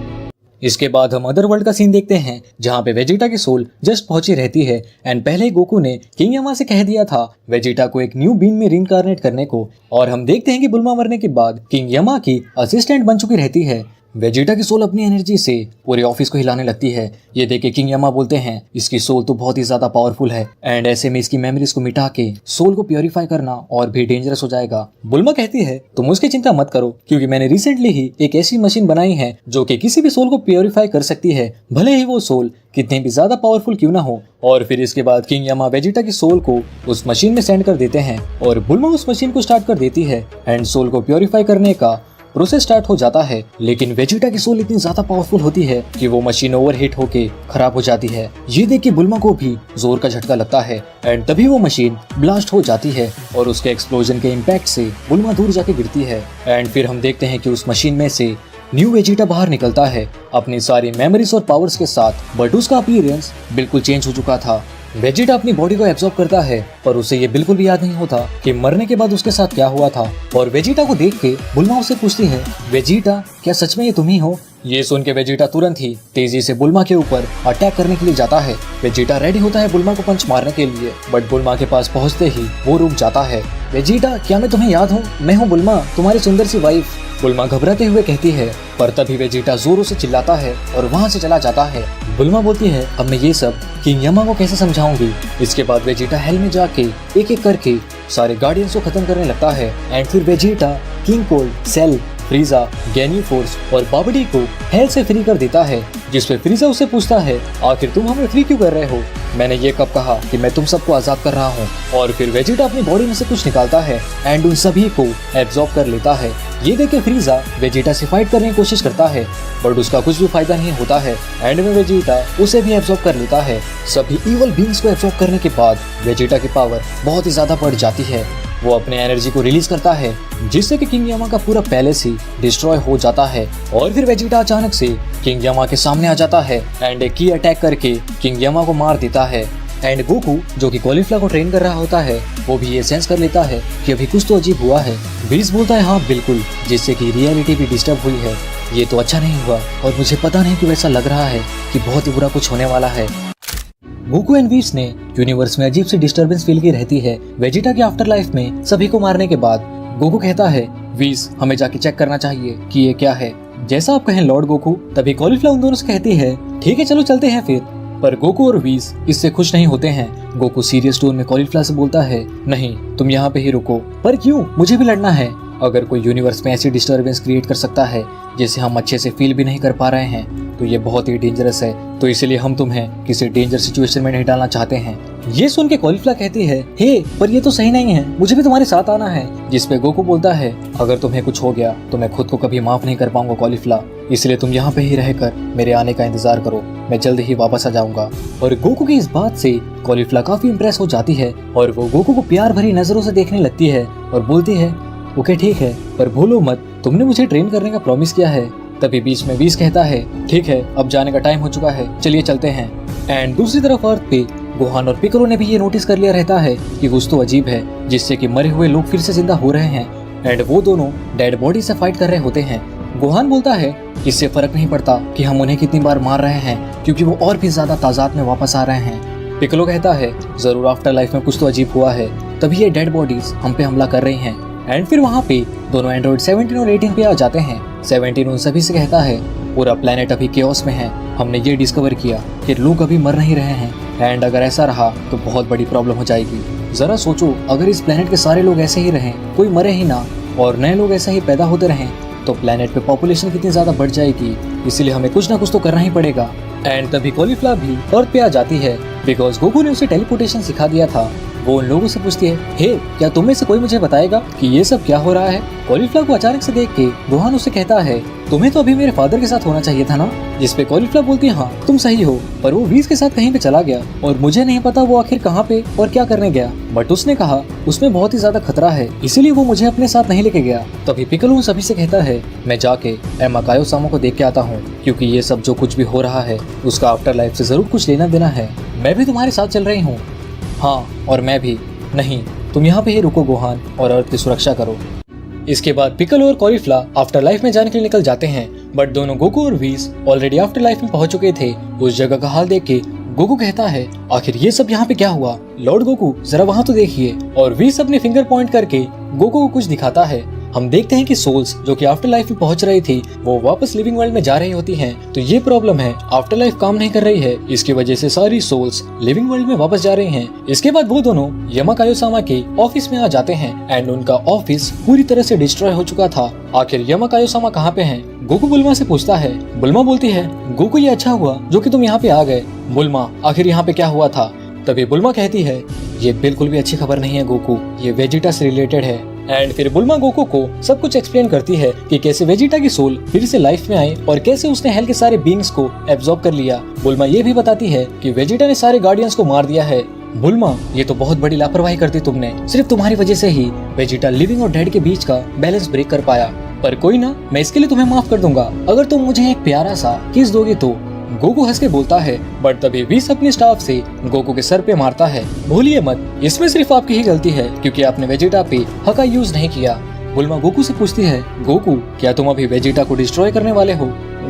इसके बाद हम अदर वर्ल्ड का सीन देखते हैं जहाँ पे वेजिटा की सोल जस्ट पहुंची रहती है एंड पहले ही गोकू ने किंग यामा से कह दिया था वेजिटा को एक न्यू बीन में रीइंकार्नेट करने को। और हम देखते हैं कि बुल्मा मरने के बाद किंग यामा की असिस्टेंट बन चुकी रहती है। वेजिटा की सोल अपनी एनर्जी से पूरे ऑफिस को हिलाने लगती है। ये देख के किंग यामा बोलते हैं इसकी सोल तो बहुत ही ज्यादा पावरफुल है एंड ऐसे में इसकी मेमोरीज को मिटा के सोल को प्योरीफाई करना और भी डेंजरस हो जाएगा। बुल्मा कहती है तुम उसकी चिंता मत करो क्योंकि मैंने रिसेंटली ही एक ऐसी मशीन बनाई है जो कि किसी भी सोल को प्योरीफाई कर सकती है, भले ही वो सोल कितनी भी ज्यादा पावरफुल क्यों ना हो। और फिर इसके बाद किंग यामा वेजिटा की सोल को उस मशीन में सेंड कर देते हैं और बुल्मा उस मशीन को स्टार्ट कर देती है एंड सोल को प्योरीफाई करने का प्रोसेस स्टार्ट हो जाता है। लेकिन वेजिटा की सोल इतनी ज्यादा पावरफुल होती है कि वो मशीन ओवरहीट होके खराब हो जाती है। ये देख के बुल्मा को भी जोर का झटका लगता है एंड तभी वो मशीन ब्लास्ट हो जाती है और उसके एक्सप्लोजन के इम्पैक्ट से बुल्मा दूर जाके गिरती है। एंड फिर हम देखते हैं कि उस मशीन में से न्यू वेजिटा बाहर निकलता है अपनी सारी मेमोरीज और पावर्स के साथ, बट उसका अपीयरेंस बिल्कुल चेंज हो चुका था। वेजिटा अपनी बॉडी को एब्जॉर्ब करता है पर उसे ये बिल्कुल भी याद नहीं होता कि मरने के बाद उसके साथ क्या हुआ था। और वेजिटा को देख के बुल्मा उससे पूछती है वेजिटा क्या सच में ये तुम ही हो? ये सुन के वेजिटा तुरंत ही तेजी से बुल्मा के ऊपर अटैक करने के लिए जाता है। वेजिटा रेडी होता है बुल्मा को पंच मारने के लिए, बट बुल्मा के पास पहुंचते ही वो रुक जाता है। वेजिटा क्या मैं तुम्हें याद हूँ? मैं हूँ बुल्मा, तुम्हारी सुंदर सी वाइफ। बुल्मा घबराते हुए कहती है, पर तभी वेजिटा जोरों से चिल्लाता है और वहाँ से चला जाता है। बुल्मा बोलती है अब मैं ये सब किंग यामा को कैसे समझाऊंगी। इसके बाद वेजिटा हेल में जाके एक एक करके सारे गार्डियंस को खत्म करने लगता है एंड फिर वेजिटा किंग कोल्ड, सेल, फ्रीजा, गैनी फोर्स और बाबडी को हेल से फ्री कर देता है। जिसपे फ्रीजा उससे पूछता है आखिर तुम हमें फ्री क्यों कर रहे हो? मैंने ये कब कहा कि मैं तुम सबको आजाद कर रहा हूँ? और फिर वेजिटा अपनी बॉडी में से कुछ निकालता है एंड उन सभी को एब्जॉर्ब कर लेता है। ये देख के फ्रीजा वेजिटा से फाइट करने की कोशिश करता है बट उसका कुछ भी फायदा नहीं होता है। एंड में वेजिटा उसे भी एब्जॉर्ब कर लेता है। सभी इवल बींग्स को एब्जॉर्ब करने के बाद वेजिटा की पावर बहुत ही ज्यादा बढ़ जाती है। वो अपने एनर्जी को रिलीज करता है जिससे कि किंग यामा का पूरा पैलेस ही डिस्ट्रॉय हो जाता है। और फिर वेजिटा अचानक से किंग यामा के सामने आ जाता है एंड एक की अटैक करके किंग यामा को मार देता है। एंड गोकू जो कि कॉलीफ्लावर को ट्रेन कर रहा होता है वो भी ये सेंस कर लेता है कि अभी कुछ तो अजीब हुआ है। बीस बोलता है हाँ बिल्कुल, जिससे कि रियलिटी भी डिस्टर्ब हुई है। ये तो अच्छा नहीं हुआ और मुझे पता नहीं क्यों ऐसा लग रहा है कि बहुत ही बुरा कुछ होने वाला है। गोकू एंड वीस ने यूनिवर्स में अजीब सी डिस्टर्बेंस फील की रहती है। वेजिटा के आफ्टर लाइफ में सभी को मारने के बाद गोकू कहता है वीस हमें जाके चेक करना चाहिए कि ये क्या है। जैसा आप कहें लॉर्ड गोकू। तभी कॉलीफ्लावर उन दोनों से कहती है ठीक है चलो चलते हैं फिर। पर गोकू और वीस इससे खुश नहीं होते हैं। गोकू सीरियस टोन में कॉलीफ्लावर से बोलता है नहीं तुम यहाँ पे ही रुको। पर क्यों? मुझे भी लड़ना है। अगर कोई यूनिवर्स में ऐसी डिस्टर्बेंस क्रिएट कर सकता है जिसे हम अच्छे से फील भी नहीं कर पा रहे हैं तो ये बहुत ही डेंजरस है, तो इसलिए हम तुम्हें किसी डेंजर सिचुएशन में नहीं डालना चाहते हैं। ये सुन के कॉलीफ्लावर कहती है हे पर ये तो सही नहीं है, मुझे भी तुम्हारे साथ आना है। जिसपे गोकू बोलता है अगर तुम्हें कुछ हो गया तो मैं खुद को कभी माफ नहीं कर पाऊंगा कॉलीफ्लावर, इसलिए तुम यहाँ पे ही रहकर मेरे आने का इंतजार करो, मैं जल्द ही वापस आ जाऊंगा। और गोकू की इस बात से कॉलीफ्लावर काफी इम्प्रेस हो जाती है और वो गोकू को प्यार भरी नजरों से देखने लगती है और बोलती है ओके ठीक है पर भूलो मत तुमने मुझे ट्रेन करने का प्रॉमिस किया है। तभी बीच में वीस कहता है ठीक है अब जाने का टाइम हो चुका है, चलिए चलते हैं। एंड दूसरी तरफ अर्थ पे गोहान और पिकोलो ने भी ये नोटिस कर लिया रहता है कि कुछ तो अजीब है जिससे कि मरे हुए लोग फिर से जिंदा हो रहे हैं एंड वो दोनों डेड बॉडी से फाइट कर रहे होते हैं। गोहान बोलता है इससे फर्क नहीं पड़ता कि हम उन्हें कितनी बार मार रहे हैं क्योंकि वो और भी ज्यादा ताजाद में वापस आ रहे हैं। पिकोलो कहता है जरूर आफ्टर लाइफ में कुछ तो अजीब हुआ है तभी ये डेड बॉडीज हम पे हमला कर रही हैं। एंड फिर वहाँ पे दोनों एंड्रॉइड 17 और 18 पे आ जाते हैं। 17 उन सभी से कहता है पूरा प्लेनेट अभी केओस में है, हमने ये डिस्कवर किया कि लोग अभी मर नहीं रहे हैं एंड अगर ऐसा रहा तो बहुत बड़ी प्रॉब्लम हो जाएगी। जरा सोचो अगर इस प्लेनेट के सारे लोग ऐसे ही रहें, कोई मरे ही ना और नए लोग ऐसे ही पैदा होते रहें तो प्लेनेट पे पॉपुलेशन कितनी ज्यादा बढ़ जाएगी, इसलिए हमें कुछ ना कुछ तो करना ही पड़ेगा। एंड तभी कॉलीफ्लावर भी अर्थ पे आ जाती है बिकॉज गोकू ने उसे टेलीपोर्टेशन सिखा दिया था। वो उन लोगों से पूछती है हे क्या तुम में से कोई मुझे बताएगा कि ये सब क्या हो रहा है। कॉलीफ्लावर को अचानक से देख के गोहान उसे कहता है तुम्हें तो अभी मेरे फादर के साथ होना चाहिए था ना। जिसपे कॉलीफ्लावर बोलती है हाँ तुम सही हो, पर वो वीस के साथ कहीं पे चला गया और मुझे नहीं पता वो आखिर कहाँ पे और क्या करने गया, बट उसने कहा उसमें बहुत ही ज्यादा खतरा है इसीलिए वो मुझे अपने साथ नहीं लेके गया। तभी पिकोलो सभी से कहता है मैं जाके एमा कायोसामा को देख के आता हूँ क्योंकि ये सब जो कुछ भी हो रहा है उसका आफ्टर लाइफ से जरूर कुछ लेना देना है। मैं भी तुम्हारे साथ चल रही हूँ। हाँ और मैं भी। नहीं तुम यहाँ पे ही रुको गोहान और अर्थ की सुरक्षा करो। इसके बाद पिकोलो और कॉलीफ्लावर आफ्टर लाइफ में जाने के लिए निकल जाते हैं। बट दोनों गोकू और व्हीस ऑलरेडी आफ्टर लाइफ में पहुंच चुके थे। उस जगह का हाल देख के गोकू कहता है, आखिर ये सब यहाँ पे क्या हुआ? लॉर्ड गोकू जरा वहाँ तो देखिए। और व्हीस अपने फिंगर पॉइंट करके गोकू को कुछ दिखाता है। हम देखते हैं कि सोल्स जो कि आफ्टर लाइफ में पहुंच रही थी वो वापस लिविंग वर्ल्ड में जा रही होती हैं। तो ये प्रॉब्लम है, आफ्टर लाइफ काम नहीं कर रही है, इसकी वजह से सारी सोल्स लिविंग वर्ल्ड में वापस जा रही हैं। इसके बाद वो दोनों यमा कायोसामा के ऑफिस में आ जाते हैं एंड उनका ऑफिस पूरी तरह से डिस्ट्रॉय हो चुका था। आखिर यमा कायोसामा कहाँ पे हैं? गोकू बुल्मा से पूछता है। बुल्मा बोलती है, गोकू ये अच्छा हुआ जो कि तुम यहाँ पे आ गए। बुल्मा, आखिर यहाँ पे क्या हुआ था? तभी बुल्मा कहती है, ये बिल्कुल भी अच्छी खबर नहीं है गोकू, ये वेजिटा से रिलेटेड है। एंड फिर बुल्मा गोकू को सब कुछ एक्सप्लेन करती है कि कैसे वेजिटा की सोल फिर से लाइफ में आई और कैसे उसने हेल के सारे बीइंग्स को एब्जॉर्ब कर लिया। बुल्मा ये भी बताती है कि वेजिटा ने सारे गार्डियंस को मार दिया है। बुल्मा, ये तो बहुत बड़ी लापरवाही कर दी तुमने, सिर्फ तुम्हारी वजह से ही वेजिटा लिविंग और डेड के बीच का बैलेंस ब्रेक कर पाया। पर कोई ना, मैं इसके लिए तुम्हें माफ कर दूंगा अगर तुम मुझे एक प्यारा सा किस दोगे तो। गोकू हंस के बोलता है, बट तभी व्हीस अपने स्टाफ से गोकू के सर पे मारता है। भूलिए मत, इसमें सिर्फ आपकी ही गलती है क्योंकि आपने वेजिटा पे हका यूज नहीं किया। बुल्मा गोकू से पूछती है, गोकू क्या तुम अभी वेजिटा को डिस्ट्रॉय करने वाले हो?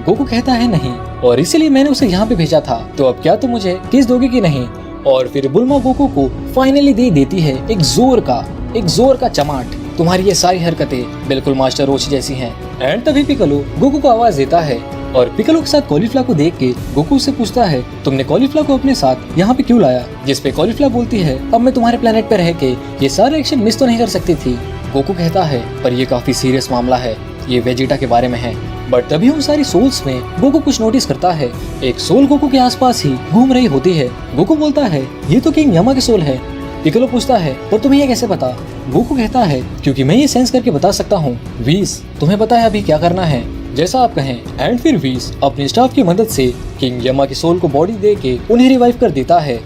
गोकू कहता है नहीं, और इसीलिए मैंने उसे यहाँ पे भेजा था। तो अब क्या तुम मुझे किस दोगे कि नहीं? और फिर बुल्मा गोकू को फाइनली दे देती है एक जोर का चमाट। तुम्हारी ये सारी हरकतें बिल्कुल मास्टर रोची जैसी हैं। एंड तभी पिकलो गोकू को आवाज देता है और पिकलो के साथ कॉलीफ्लावर को देख के गोकू से पूछता है, तुमने कॉलीफ्लावर को अपने साथ यहाँ पे क्यों लाया? जिस पे कॉलीफ्लावर बोलती है, अब मैं तुम्हारे प्लेनेट पे रह के ये सारे एक्शन मिस तो नहीं कर सकती थी। गोकू कहता है, पर ये काफी सीरियस मामला है, ये वेजिटा के बारे में है। बट तभी उन सारी सोल्स में गोकू कुछ नोटिस करता है। एक सोल गोकू के आसपास ही घूम रही होती है। गोकू बोलता है, ये तो किंग यमा की सोल है। पिकलो पूछता है, पर तुम्हें ये कैसे पता? गोकू कहता है, क्योंकि मैं ये सेंस करके बता सकता हूँ। व्हीस, तुम्हें पता है अभी क्या करना है, जैसा आप कहें। एंड फिर व्हीस अपनी स्टाफ की मदद से किंग यमा की सोल को बॉडी दे के उन्हें रिवाइव कर देता है।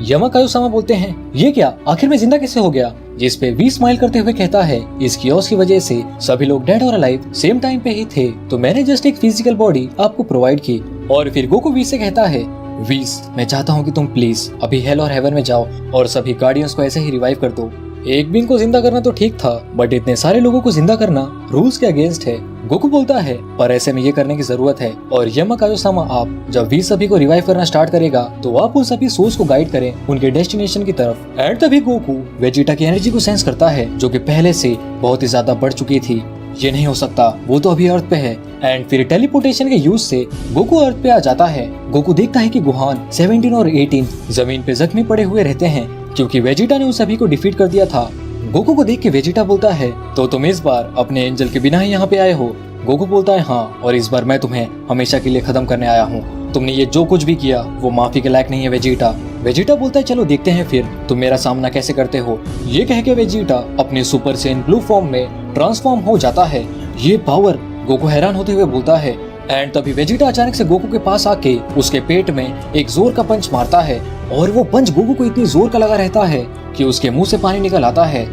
यमा कायोसामा बोलते हैं, ये क्या, आखिर में जिंदा कैसे हो गया? जिस पे व्हीस स्माइल करते हुए कहता है, इस कियोस्क की वजह से सभी लोग डेड और अलाइव सेम टाइम पे ही थे, तो मैंने जस्ट एक फिजिकल बॉडी आपको प्रोवाइड की। और फिर गोकू व्हीस से कहता है, व्हीस, मैं चाहता हूँ कि तुम प्लीज अभी हेल और हेवन में जाओ और सभी गार्डियंस को ऐसे ही रिवाइव कर दो। एक बीइंग को जिंदा करना तो ठीक था, बट इतने सारे लोगों को जिंदा करना रूल्स के अगेंस्ट है। गोकू बोलता है, पर ऐसे में ये करने की जरूरत है। और यमा कायोसामा, आप जब व्हीस सभी को रिवाइव करना स्टार्ट करेगा तो आप उन सभी सोल्स को गाइड करें उनके डेस्टिनेशन की तरफ। एंड तभी गोकू वेजिटा की एनर्जी को सेंस करता है जो कि पहले से बहुत ही ज्यादा बढ़ चुकी थी। ये नहीं हो सकता, वो तो अभी अर्थ पे है। एंड फिर टेलीपोर्टेशन के यूज से गोकू अर्थ पे आ जाता है। गोकू देखता है कि गुहान 17 और 18 जमीन पे जख्मी पड़े हुए रहते हैं क्योंकि वेजिटा ने उन सभी को डिफीट कर दिया था। गोकू को देख के वेजिटा बोलता है, तो तुम इस बार अपने एंजल के बिना ही यहाँ पे आए हो? गोकू बोलता है, हाँ, और इस बार मैं तुम्हें हमेशा के लिए खत्म करने आया हूँ। तुमने ये जो कुछ भी किया वो माफी के लायक नहीं है वेजिटा। वेजिटा बोलता है, चलो देखते हैं फिर तुम मेरा सामना कैसे करते हो। ये कह के वेजिटा अपने सुपर सेन ब्लू फॉर्म में ट्रांसफॉर्म हो जाता है। ये पावर, गोकू हैरान होते हुए बोलता है। एंड तभी वेजिटा अचानक से गोकू के पास आके उसके पेट में एक जोर का पंच मारता है और वो पंच गोकू को इतनी जोर का लगा रहता है कि उसके मुंह से पानी निकल आता है।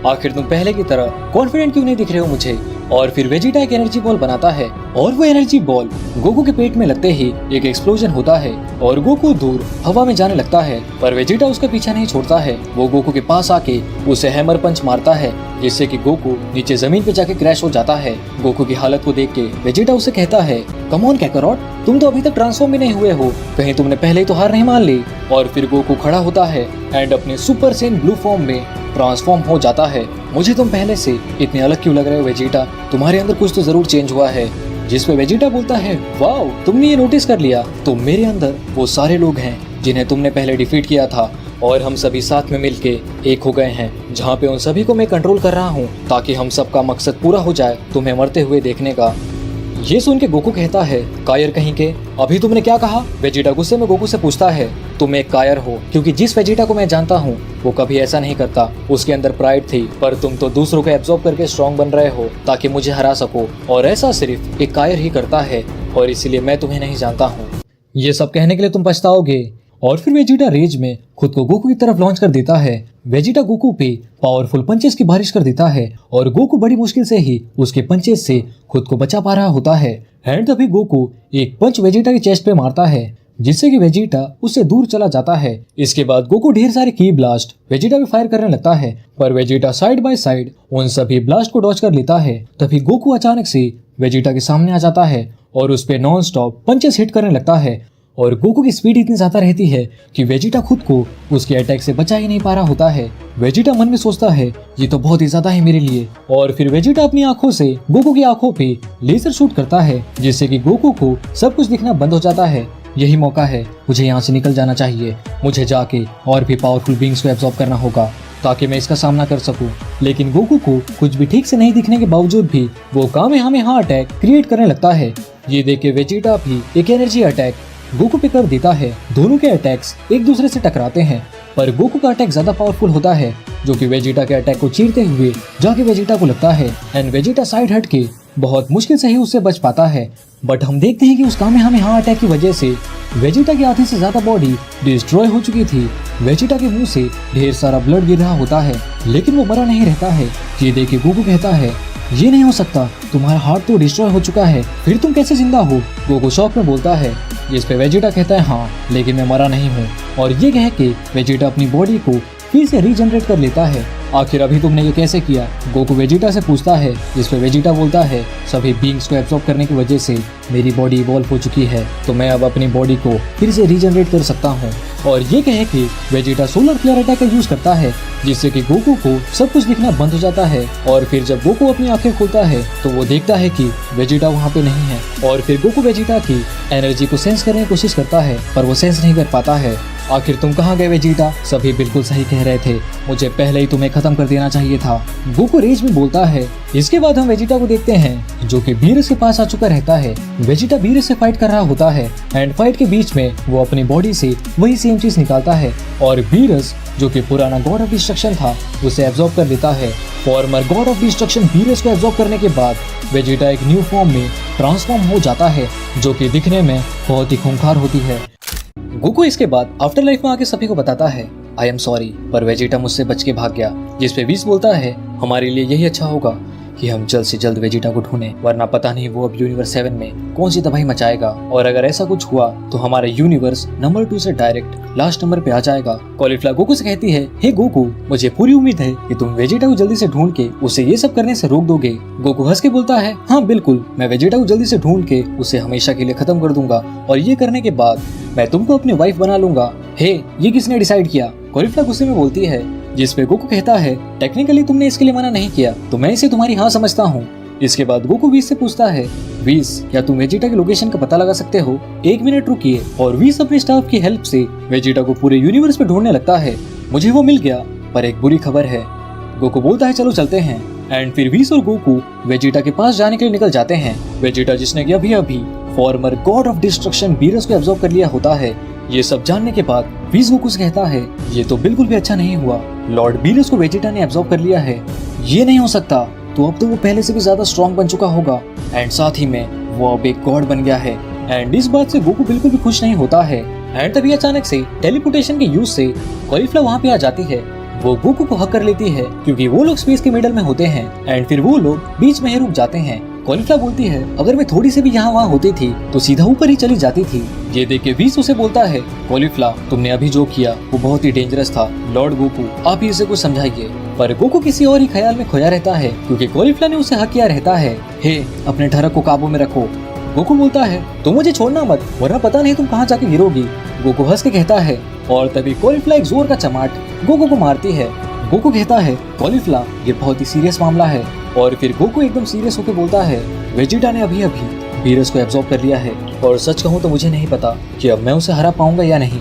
आखिर तुम पहले की तरह कॉन्फिडेंट क्यों नहीं दिख रहे हो मुझे? और फिर वेजिटा एक एनर्जी बॉल बनाता है और वो एनर्जी बॉल गोकू के पेट में लगते ही एक एक्सप्लोजन होता है और गोकू दूर हवा में जाने लगता है। पर वेजिटा उसका पीछा नहीं छोड़ता है। वो गोकू के पास आके उसे हैमर पंच मारता है जिससे कि गोकू नीचे जमीन पे जाके क्रैश हो जाता है। गोकू की हालत को देख के वेजिटा उसे कहता है, कम ऑन काकारोट, तुम तो अभी तक ट्रांसफॉर्म भी नहीं हुए हो, कहीं तुमने पहले ही तो हार नहीं मान ली। और फिर गोकू खड़ा होता है एंड अपने सुपर सेन ब्लू फॉर्म में ट्रांसफॉर्म हो जाता है। मुझे तुम पहले से इतने अलग क्यों लग रहे हो वेजिटा? तुम्हारे अंदर कुछ तो जरूर चेंज हुआ है। जिस पे वेजिटा बोलता है, वाओ, तुमने ये नोटिस कर लिया? तो मेरे अंदर वो सारे लोग हैं जिन्हें तुमने पहले डिफीट किया था और हम सभी साथ में मिलके एक हो गए हैं, जहाँ पे उन सभी को मैं कंट्रोल कर रहा हूँ ताकि हम सबका मकसद पूरा हो जाए, तुम्हें मरते हुए देखने का। ये सुन के गोकू कहता है, कायर कहीं के, अभी तुमने क्या कहा? वेजिटा गुस्से में गोकू से पूछता है, तुम एक कायर हो, क्योंकि जिस वेजिटा को मैं जानता हूँ वो कभी ऐसा नहीं करता। उसके अंदर प्राइड थी, पर तुम तो दूसरों को एब्जॉर्ब करके स्ट्रॉन्ग बन रहे हो ताकि मुझे हरा सको, और ऐसा सिर्फ एक कायर ही करता है और इसीलिए मैं तुम्हें नहीं जानता हूँ। ये सब कहने के लिए तुम पछताओगे। और फिर वेजिटा रेज में खुद को गोकू की तरफ लॉन्च कर देता है। वेजिटा गोकू पे पावरफुल पंचेस की बारिश कर देता है और गोकू बड़ी मुश्किल से ही उसके पंचेस से खुद को बचा पा रहा होता है। एंड तभी गोकू एक पंच वेजिटा की चेस्ट पे मारता है जिससे कि वेजिटा उससे दूर चला जाता है। इसके बाद गोकू ढेर सारे की ब्लास्ट वेजिटा भी फायर करने लगता है, पर वेजिटा साइड बाय साइड उन सभी ब्लास्ट को डॉच कर लेता है। तभी गोकू अचानक से वेजिटा के सामने आ जाता है और उस पे नॉन स्टॉप पंचेस हिट करने लगता है और गोकू की स्पीड इतनी ज्यादा रहती है कि वेजिटा खुद को उसके अटैक से बचा ही नहीं पा रहा होता है। वेजिटा मन में सोचता है ये तो बहुत ही ज्यादा है मेरे लिए, और फिर वेजिटा अपनी आंखों से गोकू की आंखों पे लेजर शूट करता है जिससे कि गोकू को सब कुछ दिखना बंद हो जाता है। यही मौका है, मुझे यहाँ से निकल जाना चाहिए, मुझे जाके और भी पावरफुल बींग्स को एब्जॉर्ब करना होगा ताकि मैं इसका सामना कर सकूं। लेकिन गोकू को कुछ भी ठीक से नहीं दिखने के बावजूद भी वो कामेहामेहा अटैक क्रिएट करने लगता है। ये देख के वेजिटा भी एक एनर्जी अटैक गोकू पे कर देता है। दोनों के अटैक्स एक दूसरे से टकराते हैं, पर गोकू का अटैक ज्यादा पावरफुल होता है जो कि वेजिटा के अटैक को चीरते हुए जाके वेजिटा को लगता है एंड वेजिटा साइड हट के बहुत मुश्किल से ही उससे बच पाता है। बट हम देखते हैं कि उस कामेहामेहा अटैक की वजह से वेजिटा की आधी से ज्यादा बॉडी डिस्ट्रॉय हो चुकी थी। वेजिटा के मुंह से ढेर सारा ब्लड गिर रहा होता है, लेकिन वो मरा नहीं रहता है। ये देख के गोकू कहता है ये नहीं हो सकता, तुम्हारा हार्ट तो डिस्ट्रॉय हो चुका है, फिर तुम कैसे जिंदा हो? गोकू शॉक में बोलता है, जिस पे वेजिटा कहता है हाँ, लेकिन मैं मरा नहीं हूँ। और ये कह के वेजिटा अपनी बॉडी को फिर से रीजनरेट कर लेता है। आखिर अभी तुमने ये कैसे किया? गोकू वेजिटा से पूछता है, जिस पे वेजिटा बोलता है सभी बींग्स को एब्जॉर्ब करने की वजह से मेरी बॉडी इवॉल्व हो चुकी है, तो मैं अब अपनी बॉडी को फिर से रीजनरेट कर सकता हूँ। और ये कह के वेजिटा सोलर फ्लेयर अटैक का यूज करता है जिससे कि गोकू को सब कुछ दिखना बंद हो जाता है। और फिर जब गोकू अपनी आंखें खोलता है तो वो देखता है कि वेजिटा वहाँ पे नहीं है। और फिर गोकू वेजिटा की एनर्जी को सेंस करने की कोशिश करता है, पर वो सेंस नहीं कर पाता है। आखिर तुम कहाँ गए वेजिटा? सभी बिल्कुल सही कह रहे थे, मुझे पहले ही तुम्हें खत्म कर देना चाहिए था, गोकू रेज में बोलता है। इसके बाद हम वेजिटा को देखते हैं जो कि बीरस के पास आ चुका रहता है। वेजिटा बीरस से फाइट कर रहा होता है एंड फाइट के बीच में वो अपनी बॉडी से वही सेम चीज निकालता है और बीरस जो कि पुराना गॉड ऑफ डिस्ट्रक्शन था उसे एब्जॉर्ब कर लेता है। Farmer God of destruction Beerus को एब्जॉर्ब करने के बाद वेजिटा एक न्यू फॉर्म में ट्रांसफॉर्म हो जाता है जो कि दिखने में बहुत ही खूंखार होती है। गोकू इसके बाद आफ्टर लाइफ में आके सभी को बताता है आई एम सॉरी, पर वेजिटा मुझसे बच के भाग गया। जिस पे विस बोलता है हमारे लिए यही अच्छा होगा कि हम जल्द से जल्द वेजिटा को ढूंढें, वरना पता नहीं वो अब यूनिवर्स 7 में कौन सी तबाही मचाएगा, और अगर ऐसा कुछ हुआ तो हमारा यूनिवर्स नंबर 2 से डायरेक्ट लास्ट नंबर पे आ जाएगा। कॉलीफ्लावर गोकू से कहती है, हे गोकू, मुझे पूरी उम्मीद है कि तुम वेजिटा को जल्दी से ढूंढ के उसे ये सब करने से रोक दोगे। गोकू हंस के बोलता है, हाँ बिल्कुल, मैं वेजिटा को जल्दी से ढूंढ के उसे हमेशा के लिए खत्म कर दूंगा, और ये करने के बाद मैं तुमको अपनी वाइफ बना लूंगा। हे, ये किसने डिसाइड किया? कॉलीफ्लावर गुस्से में बोलती है, जिस पे गोकू कहता है, टेक्निकली तुमने इसके लिए मना नहीं किया, तो मैं इसे तुम्हारी हाँ समझता हूँ। इसके बाद गोकू वीस से पूछता है, वीस, क्या तुम वेजिटा की लोकेशन का पता लगा सकते हो? 1 मिनट रुकिए। और वीस अपने स्टाफ की हेल्प से वेजिटा को पूरे यूनिवर्स में ढूंढने लगता है। मुझे वो मिल गया, पर एक बुरी खबर है। गोकू बोलता है, चलो चलते हैं। एंड फिर वीस और गोकू वेजिटा के पास जाने के लिए निकल जाते हैं। वेजिटा जिसने कि अभी farmer God of destruction Beerus को एब्जॉर्ब कर लिया होता है। ये सब जानने के बाद वीस गोकू से कहता है, ये तो बिल्कुल भी अच्छा नहीं हुआ, लॉर्ड बीरस को वेजिटा ने एब्जॉर्ब कर लिया है, ये नहीं हो सकता। तो अब तो वो पहले से भी ज्यादा स्ट्रॉन्ग बन चुका होगा एंड साथ ही में वो अब एक गॉड बन गया है। एंड इस बात से गोकू बिल्कुल भी खुश नहीं होता है। एंड तभी अचानक से टेलीपोर्टेशन के यूज से कॉलीफ्लावर वहाँ पे आ जाती है। वो गोकू को हक कर लेती है क्योंकि वो लोग स्पेस के मिडल में होते हैं एंड फिर वो लोग बीच में ही रुक जाते हैं। कॉलीफ्लावर बोलती है, अगर मैं थोड़ी सी भी यहाँ वहाँ होती थी तो सीधा ऊपर ही चली जाती थी। ये देख के वीस उसे बोलता है, कॉलीफ्लावर, तुमने अभी जो किया वो बहुत ही डेंजरस था, लॉर्ड गोकू आप ही इसे कुछ समझाइए। पर गोकू किसी और ही ख्याल में खोया रहता है क्योंकि कॉलीफ्लावर ने उसे हक किया रहता है। हे, अपने ठरक को काबू में रखो। गोकू बोलता है, तुम मुझे छोड़ना मत, वरना पता नहीं तुम कहाँ जाके गिरोगी। गोकू हंस के कहता है और तभी कॉलीफ्लावर एक जोर का चमाट गोकू को मारती है। गोकू कहता है, कॉलीफ्लावर, ये बहुत ही सीरियस मामला है। और फिर गोकू एकदम सीरियस होकर बोलता है, वेजिटा ने अभी बीरस को एब्जॉर्ब कर लिया है और सच कहूँ तो मुझे नहीं पता कि अब मैं उसे हरा पाऊंगा या नहीं।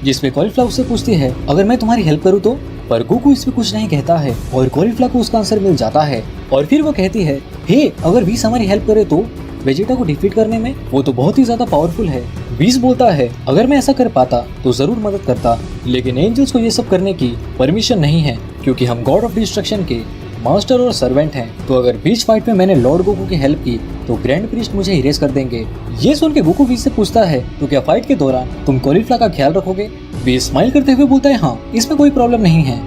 जिसपे कॉलीफ्लावर उससे पूछती है, अगर मैं तुम्हारी हेल्प करूँ तो? पर गोकू इस पे कुछ नहीं कहता है और कॉलीफ्लावर को उसका आंसर मिल जाता है। और फिर वो कहती है, हे, अगर वीस हमारी हेल्प करे तो? वेजिटा को डिफीट करने में वो तो बहुत ही ज्यादा पावरफुल है। वीस बोलता है, अगर मैं ऐसा कर पाता तो जरूर मदद करता, लेकिन एंजल्स को ये सब करने की परमिशन नहीं है क्योंकि हम गॉड ऑफ डिस्ट्रक्शन के मास्टर और सर्वेंट हैं। तो अगर बीच फाइट में मैंने लॉर्ड गोकू की हेल्प की तो ग्रैंड प्रीस्ट मुझे इरेज कर देंगे। ये सुन के गोकू वीस से पूछता है, तो क्या फाइट के दौरान तुम कॉलीफ्लावर का ख्याल रखोगे? वीस स्माइल करते हुए बोलता है, हाँ, इसमें कोई प्रॉब्लम नहीं है।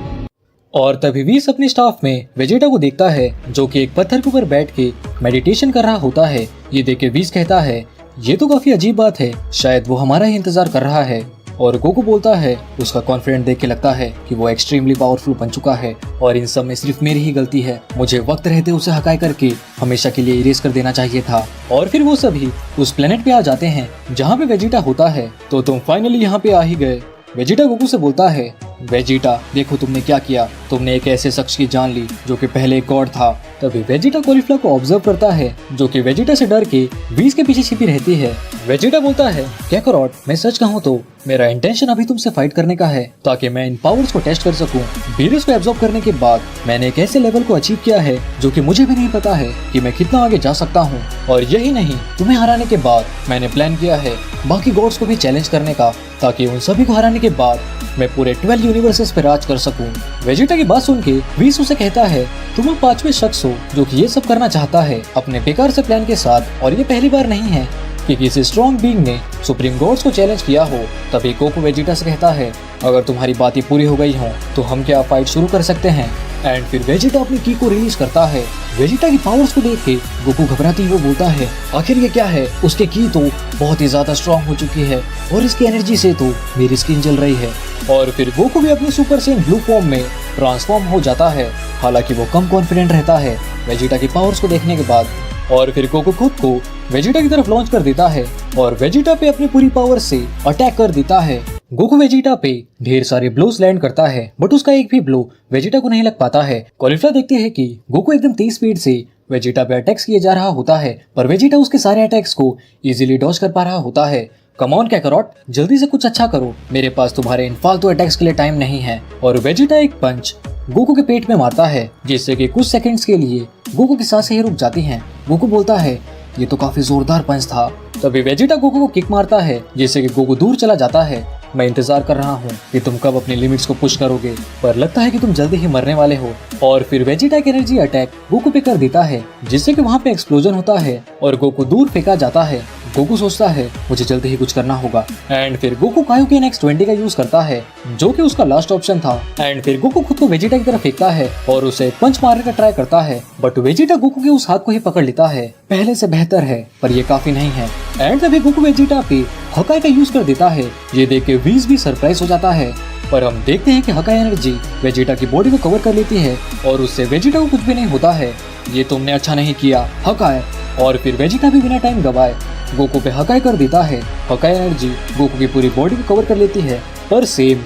और तभी वीस अपने स्टाफ में वेजिटा को देखता है जो कि एक पत्थर के ऊपर बैठ के मेडिटेशन कर रहा होता है। ये देख के वीस कहता है, ये तो काफी अजीब बात है, शायद वो हमारा ही इंतजार कर रहा है। और गोकू बोलता है उसका कॉन्फिडेंट देख के लगता है कि वो एक्सट्रीमली पावरफुल बन चुका है और इन सब में सिर्फ मेरी ही गलती है, मुझे वक्त रहते उसे हकाई करके हमेशा के लिए इरेज कर देना चाहिए था। और फिर वो सभी उस प्लेनेट पे आ जाते हैं जहाँ पे वेजिटा होता है। तो तुम फाइनली यहाँ पे आ ही गए। वेजिटा गोकू से बोलता है, वेजिटा देखो तुमने क्या किया, तुमने एक ऐसे शख्स की जान ली जो कि पहले एक गॉड था। तभी वेजिटा कॉलीफ्लावर को ऑब्जर्व करता है जो कि वेजिटा से डर के व्हील्स के पीछे छिपी रहती है। वेजिटा बोलता है, कैकरोट मैं सच कहूँ तो मेरा इंटेंशन अभी तुमसे फाइट करने का है ताकि मैं इन पावर्स को टेस्ट कर सकूं। वीरस को एब्जॉर्ब करने के बाद मैंने एक ऐसे लेवल को अचीव किया है जो कि मुझे भी नहीं पता है कि मैं कितना आगे जा सकता हूँ। और यही नहीं, तुम्हें हराने के बाद मैंने प्लान किया है बाकी गॉड्स को भी चैलेंज करने का ताकि उन सभी को हराने के बाद मैं पूरे 12 यूनिवर्सेस पे राज कर सकूं। वेजिटा की बात सुन के व्हील्स उसे कहता है, तुम 5वें शख्स हो जो कि ये सब करना चाहता है अपने बेकार से प्लान के साथ, और ये पहली बार नहीं है कि किसी स्ट्रॉन्ग बीइंग ने सुप्रीम गॉड्स को चैलेंज किया हो। तभी गोकू वेजिटा से कहता है, अगर तुम्हारी बातें पूरी हो गई हो तो हम क्या फाइट शुरू कर सकते हैं। एंड फिर वेजिटा अपनी की को रिलीज करता है। वेजिटा की पावर्स को देख के गोकू घबराती हुए बोलता है, आखिर ये क्या है। उसके की तो बहुत ही ज्यादा स्ट्रॉन्ग हो चुकी है और इसकी एनर्जी से तो मेरी स्किन जल रही है। और फिर गोकू भी अपनी सुपर सेन ब्लू फॉर्म में ट्रांसफॉर्म हो जाता है। हालांकि वो कम कॉन्फिडेंट रहता है वेजिटा की पावर्स को देखने के बाद। और फिर गोकू खुद को वेजिटा की तरफ लॉन्च कर देता है और वेजिटा पे अपनी पूरी पावर से अटैक कर देता है। गोकू वेजिटा पे ढेर सारे ब्लोस लैंड करता है बट उसका एक भी ब्लो वेजिटा को नहीं लग पाता है। कॉलीफ्लावर देखते हैं कि गोकू एकदम तेज स्पीड से वेजिटा पे अटैक्स किए जा रहा होता है पर वेजिटा उसके सारे अटैक्स को इजीली डॉज कर पा रहा होता है। कम ऑन कैकरोट, जल्दी से कुछ अच्छा करो, मेरे पास तुम्हारे इन फालतू अटैक्स के लिए टाइम नहीं है। और वेजिटा एक पंच गोकू के पेट में मारता है जिससे कि कुछ सेकंड्स के लिए गोकू की सांसें ही रुक जाती हैं। गोकू बोलता है, ये तो काफी जोरदार पंच था। तभी वेजिटा गोकू को किक मारता है जिससे कि गोकू दूर चला जाता है। मैं इंतजार कर रहा हूँ कि तुम कब अपनी लिमिट्स को पुश करोगे, पर लगता है कि तुम जल्दी ही मरने वाले हो। और फिर वेजिटा की एनर्जी अटैक गोकू पे कर देता है जिससे कि वहाँ पे एक्सप्लोजन होता है और गोकू दूर फेंका जाता है। गोकू सोचता है मुझे जल्दी ही कुछ करना होगा। एंड फिर गोकू कायोकेन X20 का यूज करता है जो कि उसका लास्ट ऑप्शन था। एंड फिर गोकू खुद को वेजिटा की तरफ फेंकता है और उसे पंच मारने का ट्राई करता है बट वेजिटा गोकू के उस हाथ को ही पकड़ लेता है। पहले से बेहतर है पर ये काफी नहीं है। एंड तभी गोकू वेजिटा पे हकाई का यूज कर देता है। ये देख के व्हील्स भी सरप्राइज हो जाता है पर हम देखते हैं कि हकाई एनर्जी वेजिटा की बॉडी को कवर कर लेती है और उससे वेजिटा को कुछ भी नहीं होता है। ये तुमने अच्छा नहीं किया हकाई। और फिर वेजिटा भी बिना टाइम गवाए गोकू पे हकाई कर देता है। हकाई एनर्जी गोकू की पूरी बॉडी को कवर कर लेती है पर सेम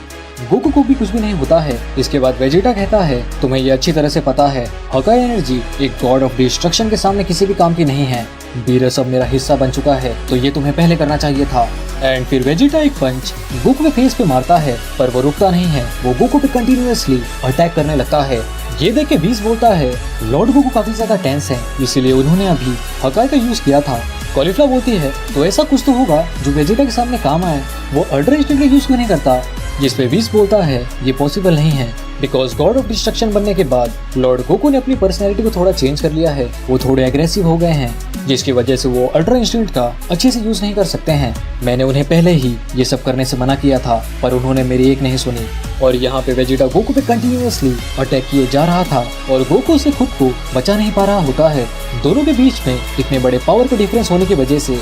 गोकू को भी कुछ भी नहीं होता है। इसके बाद वेजिटा कहता है, तुम्हें ये अच्छी तरह से पता है हकाई एनर्जी एक गॉड ऑफ डिस्ट्रक्शन के सामने किसी भी काम की नहीं है। वीरस अब मेरा हिस्सा बन चुका है तो ये तुम्हें पहले करना चाहिए था। एंड फिर वेजिटा एक पंच गोकू के फेस पे मारता है पर वो रुकता नहीं है। वो गोकू पे कंटिन्यूअसली अटैक करने लगता है। ये देख के वीस बोलता है, लॉर्ड गोकू काफी ज्यादा टेंस है इसीलिए उन्होंने अभी हकाई का यूज किया था। कॉलीफ्लावर बोलती है, तो ऐसा कुछ तो होगा जो वेजिटा के सामने काम आए, वो अल्ट्रा इंस्टेंट यूज क्यों नहीं करता। जिस पे वीस बोलता है, ये पॉसिबल नहीं है बिकॉज गॉड ऑफ डिस्ट्रक्शन बनने के बाद लॉर्ड गोकू ने अपनी पर्सनैलिटी को थोड़ा चेंज कर लिया है। वो थोड़े एग्रेसिव हो गए हैं जिसकी वजह से वो अल्ट्रा इंस्टेंट का अच्छे से यूज नहीं कर सकते हैं। मैंने उन्हें पहले ही ये सब करने से मना किया था पर उन्होंने मेरी एक नहीं सुनी। और यहाँ पे वेजिटा गोकू पे कंटिन्यूअसली अटैक किए जा रहा था और गोकू से खुद को बचा नहीं पा रहा होता है। दोनों के बीच में इतने बड़े पावर का डिफरेंस होने की वजह से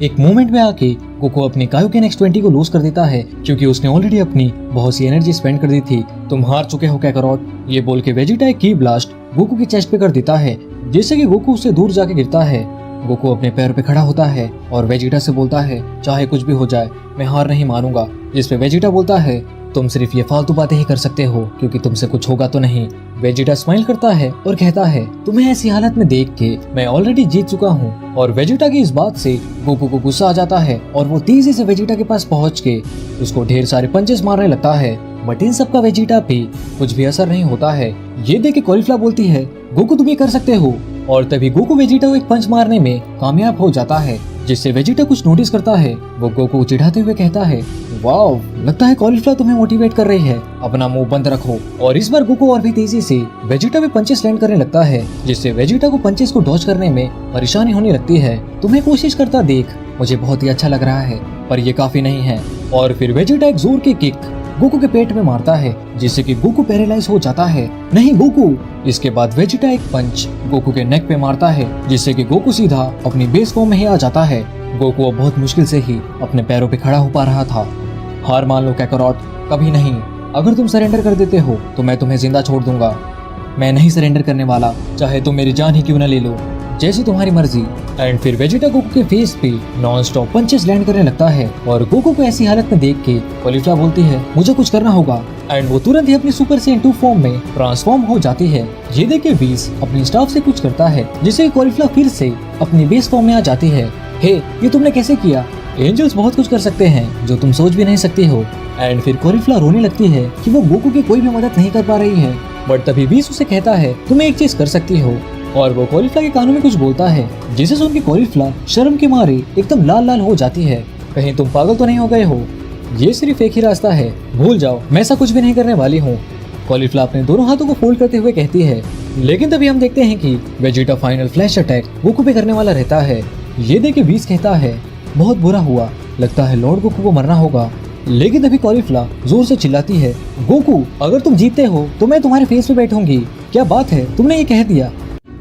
एक मोमेंट में आके गोकू अपनी कायोकेन X20 को लूज कर देता है क्योंकि उसने ऑलरेडी अपनी बहुत सी एनर्जी स्पेंड कर दी थी। तुम हार चुके हो कैकरोट, ये बोल के वेजिटा एक की ब्लास्ट गोकू की चेस्ट पे कर देता है जिससे कि गोकू उससे दूर जाके गिरता है। गोकू अपने पैर पे खड़ा होता है और वेजिटा से बोलता है, चाहे कुछ भी हो जाए मैं हार नहीं मानूंगा। जिस पे वेजिटा बोलता है, तुम सिर्फ ये फालतू बातें ही कर सकते हो क्योंकि तुमसे कुछ होगा तो नहीं। वेजिटा स्माइल करता है और कहता है, तुम्हें ऐसी हालत में देख के मैं ऑलरेडी जीत चुका हूँ। और वेजिटा की इस बात से गोकू को गुस्सा आ जाता है और वो तेजी से वेजिटा के पास पहुँच के उसको ढेर सारे पंचेस मारने लगता है बट इन सब का वेजिटा पे कुछ भी असर नहीं होता है। ये देख के कॉलीफ्लावर बोलती है, गोकू तुम ये कर सकते हो। और तभी गोकू वेजिटा को एक पंच मारने में कामयाब हो जाता है जिससे वेजिटा कुछ नोटिस करता है। वो गोकू को चिढ़ाते हुए कहता है, वाओ, लगता है कॉलीफ्लावर तुम्हें मोटिवेट कर रही है, अपना मुंह बंद रखो। और इस बार गोकू और भी तेजी से वेजिटा पे पंचेस लैंड करने लगता है जिससे वेजिटा को पंचेस को डॉज करने में परेशानी होने लगती है। तुम्हें कोशिश करता देख मुझे बहुत ही अच्छा लग रहा है पर ये काफी नहीं है। और फिर वेजिटा एक जोर की किक गोकू के पेट में मारता है जिससे कि गोकू पैरालाइज हो जाता है। नहीं गोकू। इसके बाद वेजिटा एक पंच गोकू के नेक पे मारता है जिससे कि गोकू सीधा अपनी बेस फॉर्म में ही आ जाता है। गोकू अब बहुत मुश्किल से ही अपने पैरों पे खड़ा हो पा रहा था। हार मान लो कैकरोट, कभी नहीं। अगर तुम सरेंडर कर देते हो तो मैं तुम्हें जिंदा छोड़ दूंगा। मैं नहीं सरेंडर करने वाला, चाहे तुम मेरी जान ही क्यों न ले लो, जैसी तुम्हारी मर्जी। एंड फिर वेजिटा गोकू के फेस पे नॉन स्टॉप पंचेस लैंड करने लगता है और गोकू को ऐसी हालत में देख के कॉलीफ्लावर बोलती है मुझे कुछ करना होगा। एंड वो तुरंत ही अपनी सुपर सेन 2 फॉर्म में ट्रांसफॉर्म हो जाती है। ये देख के व्हील्स अपनी स्टाफ से कुछ करता है जिससे कॉलीफ्लावर फिर से अपनी बेस फॉर्म में आ जाती है। हे, ये तुमने कैसे किया? एंजल्स बहुत कुछ कर सकते हैं जो तुम सोच भी नहीं सकती हो। एंड फिर कॉलीफ्लावर रोने लगती है कि वो गोकू की कोई भी मदद नहीं कर पा रही है। बट तभी व्हील्स उसे कहता है तुम एक चीज कर सकती हो, और वो कॉलीफ्लावर के कानों में कुछ बोलता है जिसे सुन के कॉलीफ्लावर शर्म के मारे एकदम लाल लाल हो जाती है। कहीं तुम पागल तो नहीं हो गए हो? ये सिर्फ एक ही रास्ता है, भूल जाओ, मैं ऐसा कुछ भी नहीं करने वाली हूँ। कॉलीफ्लावर अपने दोनों हाथों को फोल्ड करते हुए कहती है। लेकिन तभी हम देखते हैं कि Vegeta final flash attack Goku पे करने वाला रहता है। ये देख के व्हील्स कहता है बहुत बुरा हुआ, लगता है लॉर्ड गोकू को मरना होगा। लेकिन तभी कॉलीफ्लावर जोर से चिल्लाती है गोकू, अगर तुम जीतते हो तो मैं तुम्हारे फेस पे बैठूंगी। क्या बात है, तुमने ये कह दिया।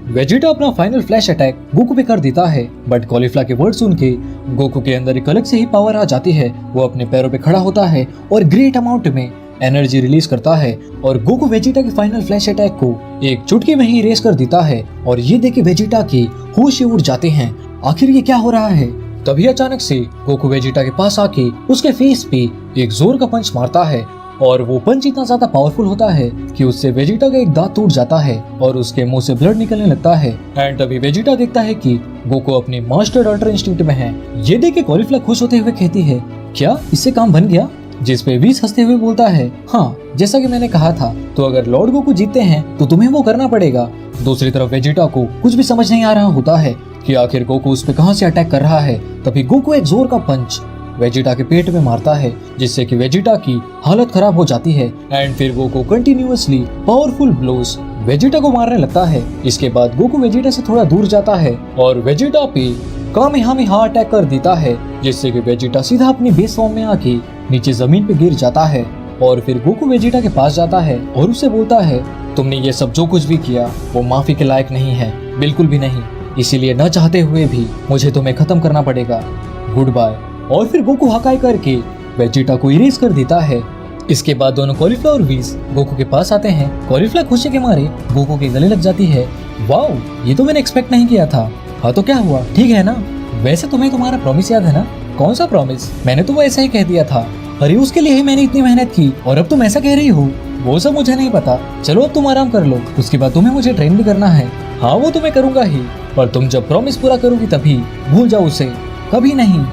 वेजिटा अपना फाइनल फ्लैश अटैक गोकू पे कर देता है, बट कॉलीफ्लावर के वर्ड सुन के गोकू के अंदर एक अलग से ही पावर आ जाती है। वो अपने पैरों पे खड़ा होता है और ग्रेट अमाउंट में एनर्जी रिलीज करता है और गोकू वेजिटा के फाइनल फ्लैश अटैक को एक चुटकी में ही इरेज कर देता है। और ये देख के वेजिटा की होश ही उड़ जाते हैं, आखिर ये क्या हो रहा है। तभी अचानक से गोकू वेजिटा के पास आके उसके फेस पे एक जोर का पंच मारता है और वो पंच इतना ज्यादा पावरफुल होता है कि उससे वेजिटा का एक दांत टूट जाता है और उसके मुंह से ब्लड निकलने लगता है। एंड तभी वेजिटा देखता है कि गोकू अपनी मास्टर डॉटर इंस्टिंक्ट में है। ये देख के कॉलीफ्लावर खुश होते हुए कहती है क्या इससे काम बन गया? जिस पे व्हील्स हंसते हुए बोलता है हाँ, जैसा कि मैंने कहा था, तो अगर लॉर्ड गोकू जीतते हैं तो तुम्हें वो करना पड़ेगा। दूसरी तरफ वेजिटा को कुछ भी समझ नहीं आ रहा होता है कि आखिर गोकू उस पे कहां से अटैक कर रहा है। तभी गोकू एक जोर का पंच वेजिटा के पेट में मारता है जिससे कि वेजिटा की हालत खराब हो जाती है। एंड फिर Goku continuously powerful blows Vegeta को मारने लगता है। इसके बाद गोकू वेजिटा से थोड़ा दूर जाता है और वेजिटा पे कामेहामेहा अटैक कर देता है जिससे कि वेजिटा सीधा अपनी बेस फॉर्म में आके नीचे जमीन पे गिर जाता है। और फिर गोकू वेजिटा के पास जाता है और उससे बोलता है तुमने ये सब जो कुछ भी किया वो माफी के लायक नहीं है, बिल्कुल भी नहीं। इसीलिए न चाहते हुए भी मुझे तुम्हें खत्म करना पड़ेगा, गुड बाय। और फिर गोकू हकाई करके वेजिटा को इरेज कर देता है। इसके बाद दोनों कॉलीफ्लावर और व्हील्स गोकू के पास आते हैं। कॉलीफ्लावर खुशी के मारे गोकू के गले लग जाती है। वाओ, ये तो मैंने एक्सपेक्ट नहीं किया था। हाँ तो क्या हुआ, ठीक है ना? वैसे तुम्हें तुम्हारा प्रॉमिस याद है ना? कौन सा प्रॉमिस? मैंने तो वो ऐसा ही कह दिया था। अरे उसके लिए ही मैंने इतनी मेहनत की और अब तुम ऐसा कह रही हो? वो सब मुझे नहीं पता, चलो अब तुम आराम कर लो, उसके बाद तुम्हें मुझे ट्रेन भी करना है। हाँ वो तो मैं करूंगा ही, पर तुम जब प्रॉमिस पूरा करोगी तभी, भूल जाओ उसे, कभी नहीं।